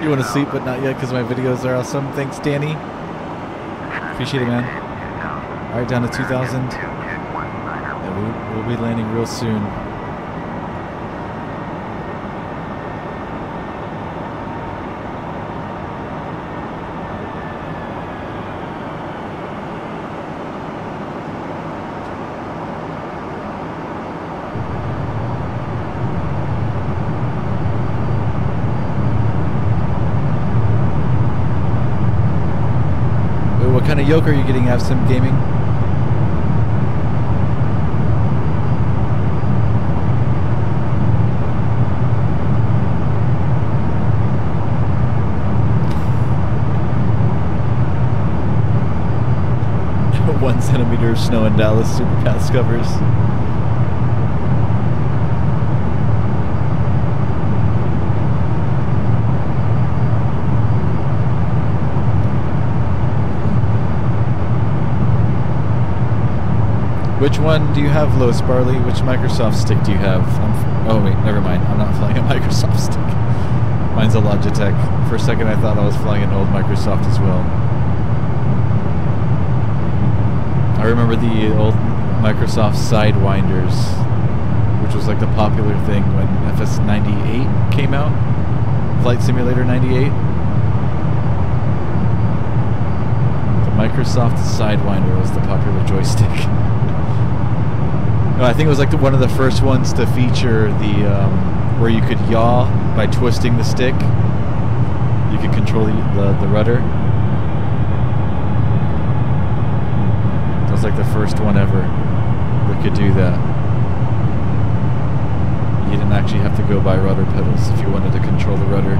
You want to sleep, but not yet because my videos are awesome. Thanks, Danny. Appreciate it, man. All right, down to 2,000. Yeah, we'll be landing real soon. What kind of yoke are you getting, Avsim Gaming? One centimeter of snow in Dallas, Superpass covers. Which one do you have, Lois Barley? Which Microsoft stick do you have? Oh wait, never mind. I'm not flying a Microsoft stick. Mine's a Logitech. For a second I thought I was flying an old Microsoft as well. I remember the old Microsoft Sidewinders, which was like the popular thing when FS98 came out. Flight Simulator 98. The Microsoft Sidewinder was the popular joystick. No, I think it was like one of the first ones to feature the where you could yaw by twisting the stick. You could control the rudder. That was like the first one ever that could do that. You didn't actually have to go by rudder pedals if you wanted to control the rudder.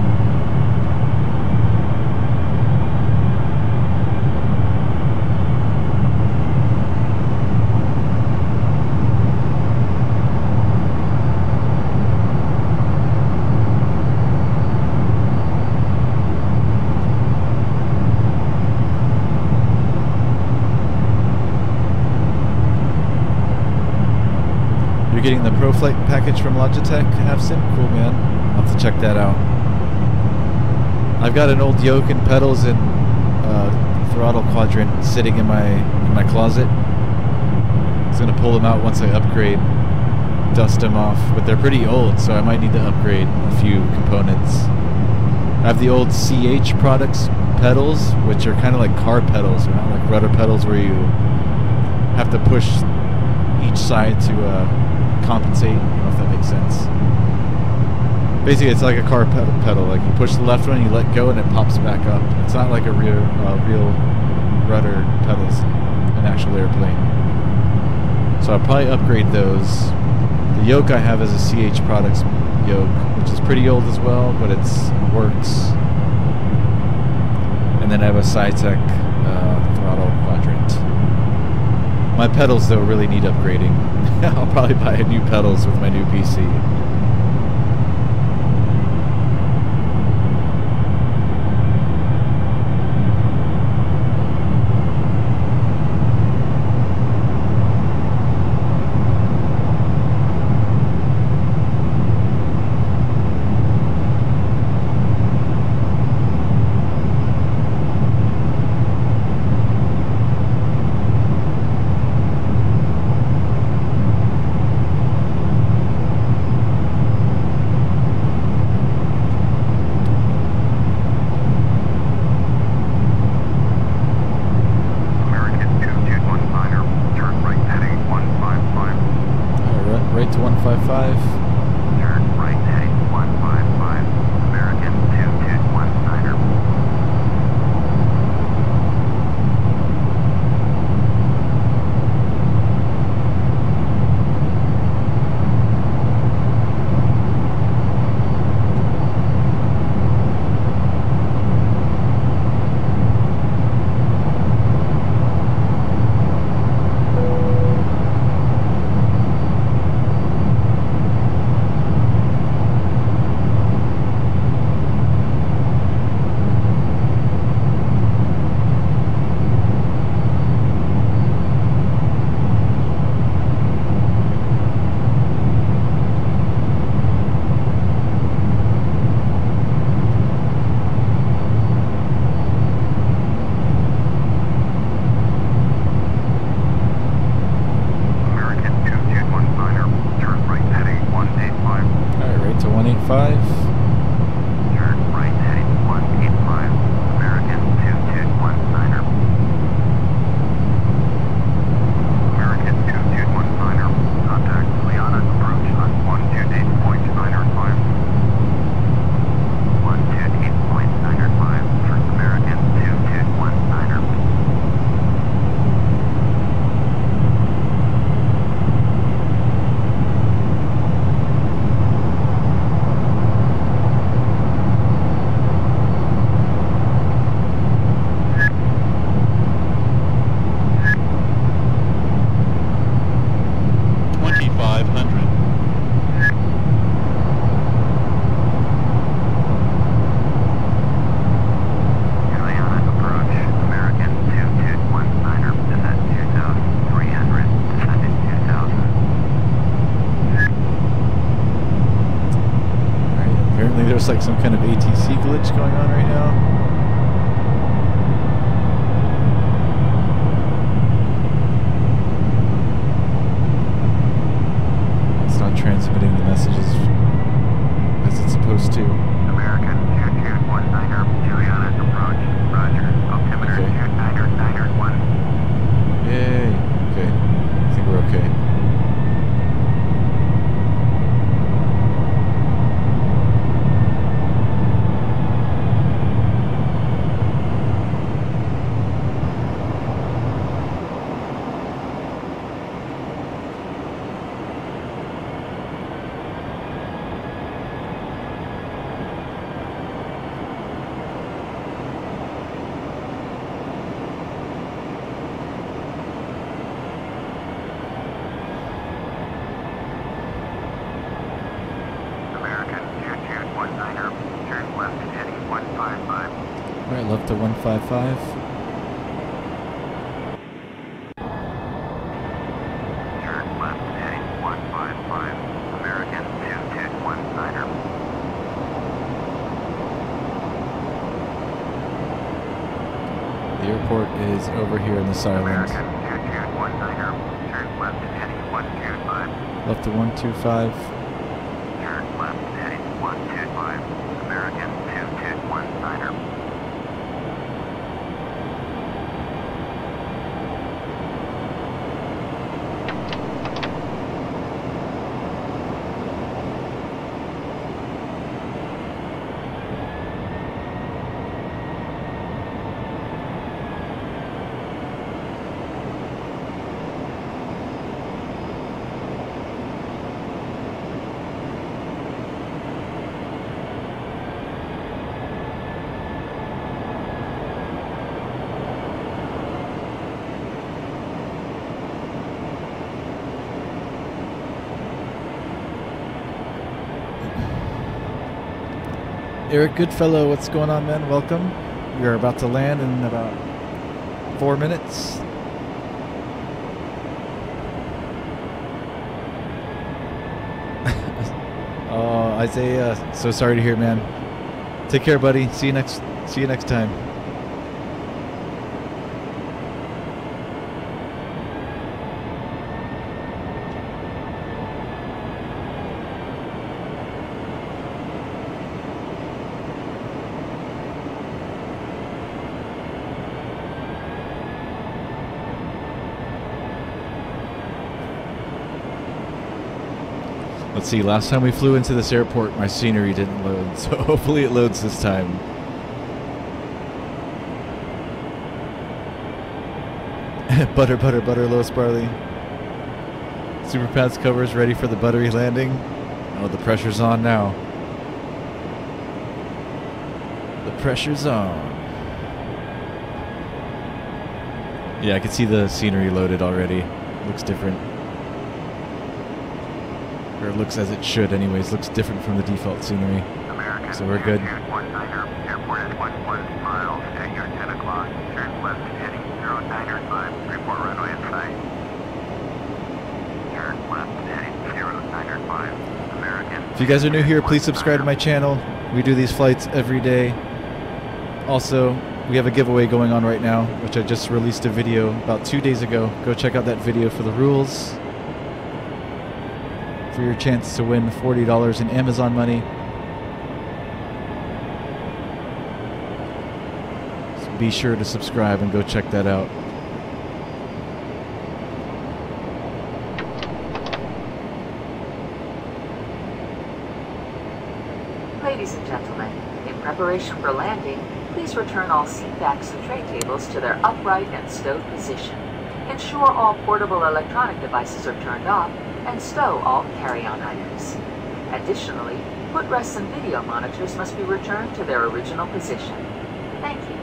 Getting the Pro Flight package from Logitech, Avsim? Cool, man. I'll have to check that out. I've got an old yoke and pedals and throttle quadrant sitting in my closet. I was gonna pull them out once I upgrade, dust them off, but they're pretty old, so I might need to upgrade a few components. I have the old CH Products pedals, which are kind of like car pedals, they're not like rudder pedals where you have to push each side to compensate. I don't know if that makes sense. Basically, it's like a car pedal. Like you push the left one, you let go, and it pops back up. It's not like a real rudder pedals, an actual airplane. So I'll probably upgrade those. The yoke I have is a CH Products yoke, which is pretty old as well, but it works. And then I have a SciTech throttle quadrant. My pedals, though, really need upgrading. I'll probably buy new pedals with my new PC. looks like some kind of ATC glitch going on right now. It's not transmitting the messages as it's supposed to. American 2219er, Juliana's approach. Roger. Altimeter Okay. 29991. Yay. Okay. I think we're okay. American 2219er, turn left heading 155. Alright, left to 155. Turn left heading 155. American 2219er. The airport is over here in this island. American 2219er, turn left heading 125. Left to 125. Turn left heading 125. American 2219er. Eric Goodfellow, what's going on, man? Welcome. We are about to land in about 4 minutes. Oh, Isaiah, so sorry to hear, man. Take care, buddy. See you next time. Let's see, last time we flew into this airport, my scenery didn't load, so hopefully it loads this time. Butter, butter, butter, Lois Barley. Super Pads covers ready for the buttery landing. Oh, the pressure's on now. The pressure's on. Yeah, I can see the scenery loaded already. Looks different. Or it looks as it should anyways. Looks different from the default scenery. American So we're good. 2219er, airport is 11 miles at your 10 o'clock. Turn left heading 095, report runway in sight. Turn left heading 095, American. If you guys are new here, please subscribe to my channel. We do these flights every day. Also, we have a giveaway going on right now, which I just released a video about 2 days ago. Go check out that video for the rules. For your chance to win $40 in Amazon money. So be sure to subscribe and go check that out. Ladies and gentlemen, in preparation for landing, please return all seat backs and tray tables to their upright and stowed position. Ensure all portable electronic devices are turned off and stow all carry-on items. Additionally, footrest and video monitors must be returned to their original position. Thank you.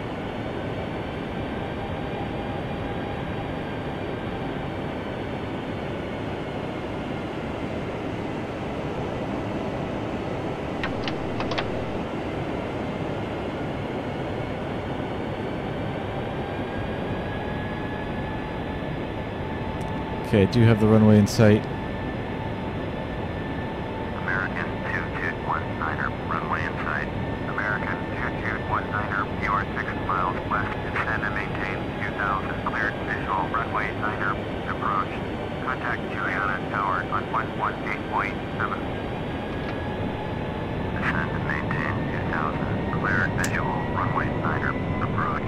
Okay, I do have the runway in sight. American 2219er, runway in sight. 2219er, you are 6 miles west, descend and maintain 2000, cleared visual, runway 9er, approach. Contact Juliana Tower on 118.7. Descend and maintain 2000, cleared visual, runway 9er, approach.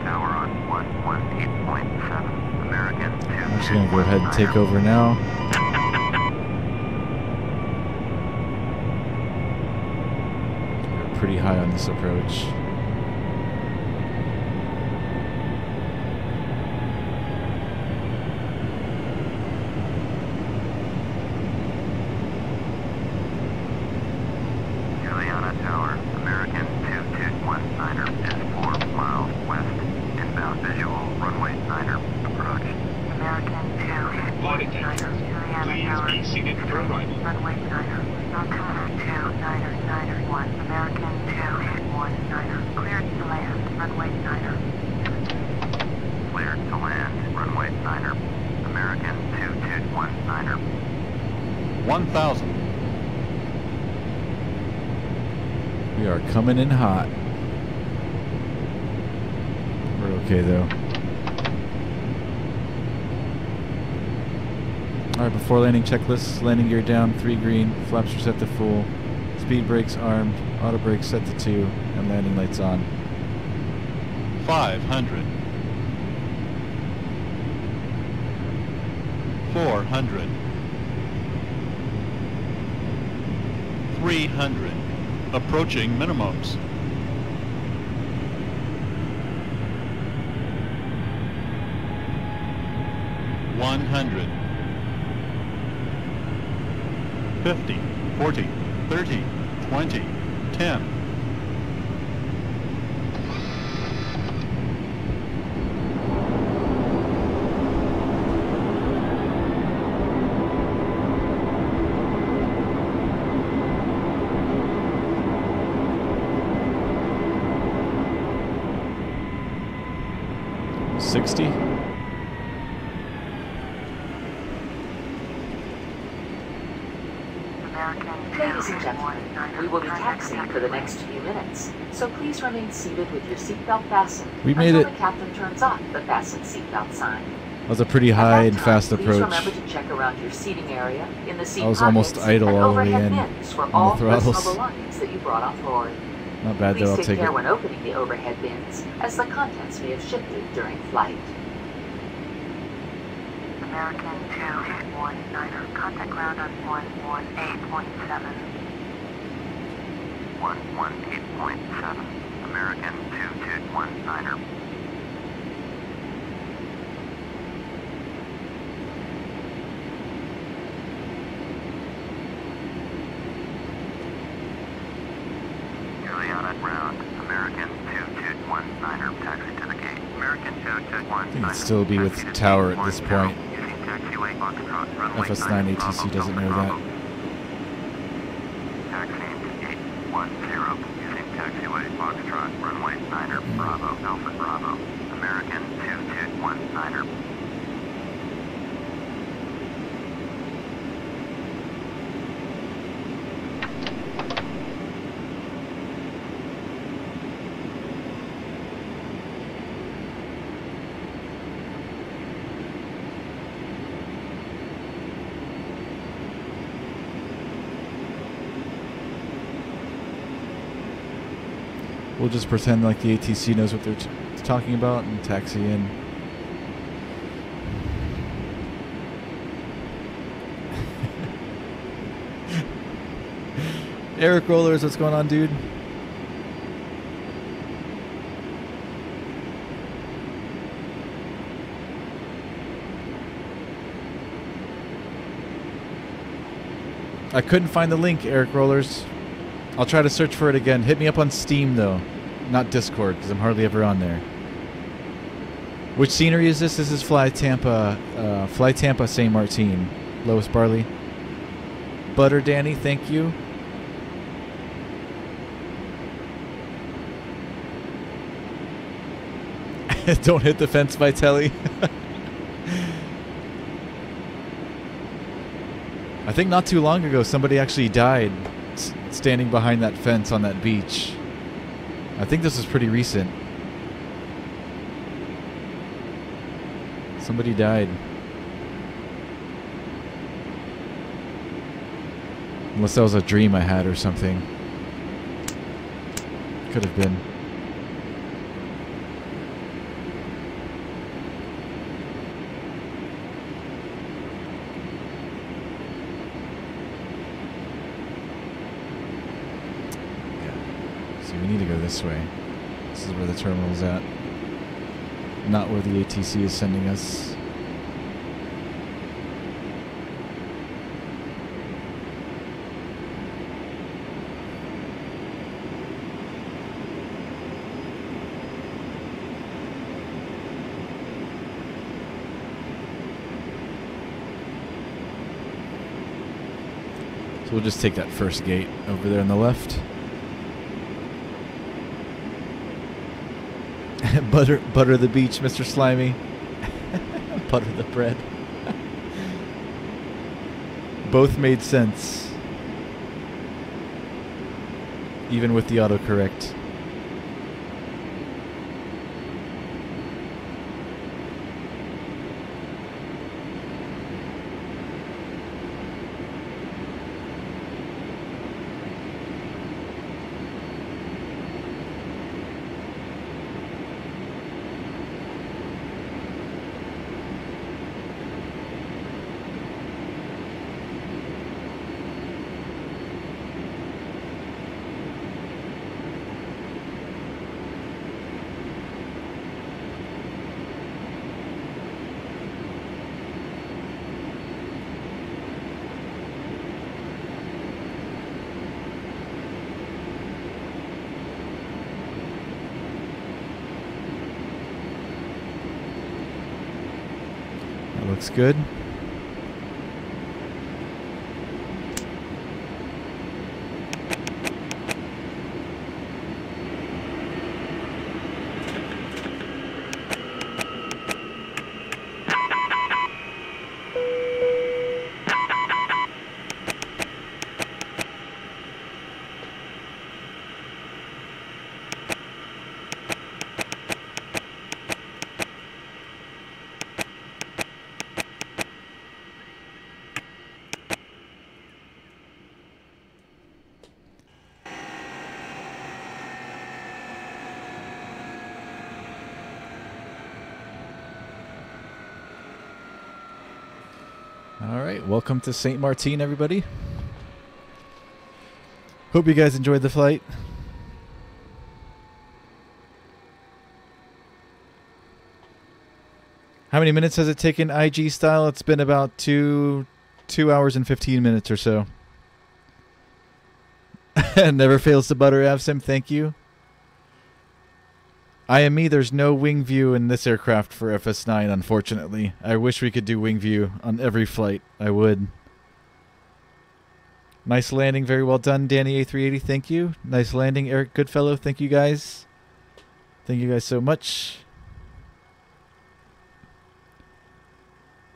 Tower on 118.7, American 2. I'm just going to go ahead and take over now. We're pretty high on this approach. Juliana Tower, American 2219er is 4 miles west, inbound visual, runway 9er, approach. American 219er, Juliana Tower, Please be seated for arrival. runway 9er, Northwest 299er1, American 219er, cleared to land, runway 9er. Cleared to land, runway 9er, American 2219er. 1,000. We are coming in hot. We're okay though. Alright, before landing checklist, landing gear down, 3 green, flaps are set to full, speed brakes armed, auto brakes set to 2, and landing lights on. 500. 400. 300. Approaching minimums. 100. 50, 40, 30, 20, 10. Ladies and gentlemen, we will be taxiing for the next few minutes, so please remain seated with your seatbelt fastened We made until it. the captain turns on the fasten seatbelt sign. That was a pretty At high that and time, fast please approach. remember to check around your seating area, in the seat I was almost pockets, idle and all the way overhead in bins for on the all throttles. personal belongings that you brought on board. Not bad though, Please I'll take take care it. when opening the overhead bins, as the contents may have shifted during flight. American 219er, contact ground on 118.7. 118.7, American 2219er. Juliana ground, American 2219er, taxi to the gate. American 2219er. I think it'd still be with tower at this point. Using taxiway Foxtrot, runway FS9 9, ATC Bravo, doesn't know Bravo. that. Taxiing to gate 10, using taxiway Foxtrot, runway 9er, Bravo, Alpha Bravo, American 2219er. We'll just pretend like the ATC knows what they're talking about and taxi in. Eric Rollers, what's going on, dude? I couldn't find the link, Eric Rollers. I'll try to search for it again. Hit me up on Steam, though. Not Discord, because I'm hardly ever on there. Which scenery is this? This is FlyTampa St. Maarten. Lois Barley. Butter Danny, thank you. Don't hit the fence, Vitelli. I think not too long ago somebody actually died standing behind that fence on that beach. I think this is pretty recent. Somebody died. Unless that was a dream I had or something. Could have been. We need to go this way. This is where the terminal's at. Not where the ATC is sending us. So we'll just take that first gate over there on the left. Butter the beach, Mr. Slimy. Butter the bread. Both made sense. Even with the autocorrect. Looks good. Alright, welcome to St. Maarten, everybody. Hope you guys enjoyed the flight. How many minutes has it taken IG style? It's been about 2 hours and 15 minutes or so. Never fails to butter, Avsim, thank you. IME, there's no wing view in this aircraft for FS9, unfortunately. I wish we could do wing view on every flight. I would. Nice landing, very well done, Danny A380, thank you. Nice landing, Eric Goodfellow, thank you guys. Thank you guys so much.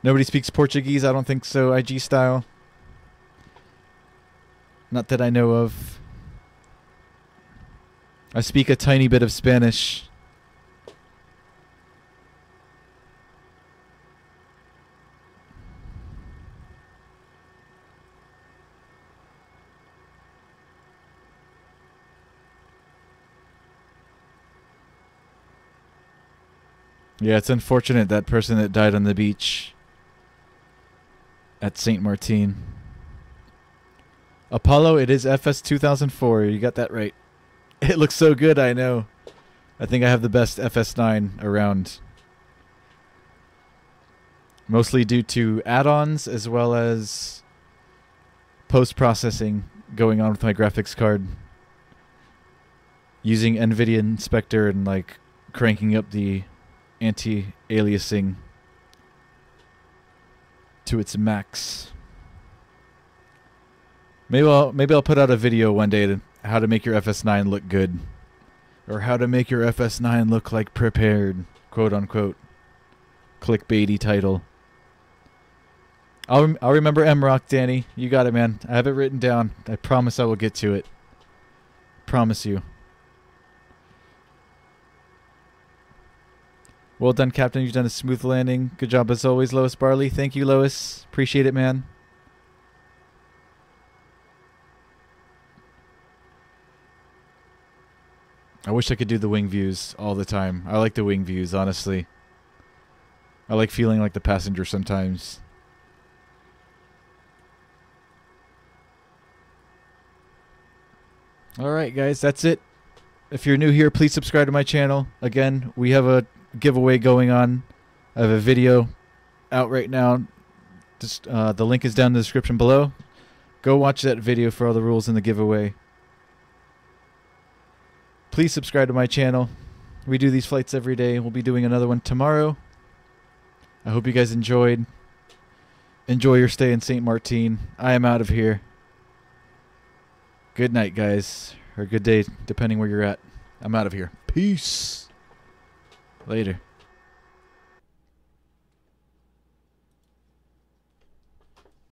Nobody speaks Portuguese, I don't think so, IG style. Not that I know of. I speak a tiny bit of Spanish. Yeah, it's unfortunate, that person that died on the beach at St. Maarten. Apollo, it is FS 2004. You got that right. It looks so good, I know. I think I have the best FS9 around. Mostly due to add-ons as well as post-processing going on with my graphics card. Using NVIDIA Inspector and like cranking up the anti-aliasing to its max. Maybe I'll put out a video one day to how to make your FS9 look good, or how to make your FS9 look like prepared, quote unquote. Clickbaity title. I'll remember MRock, Danny. You got it, man. I have it written down. I promise I will get to it. Promise you. Well done, Captain. You've done a smooth landing. Good job as always, Lois Barley. Thank you, Lois. Appreciate it, man. I wish I could do the wing views all the time. I like the wing views, honestly. I like feeling like the passenger sometimes. Alright, guys, that's it. If you're new here, please subscribe to my channel. Again, we have a giveaway going on. I have a video out right now. Just, the link is down in the description below. Go watch that video for all the rules in the giveaway. Please subscribe to my channel. We do these flights every day. We'll be doing another one tomorrow. I hope you guys enjoyed. Enjoy your stay in St. Maarten. I am out of here. Good night, guys. Or good day, depending where you're at. I'm out of here. Peace. Later.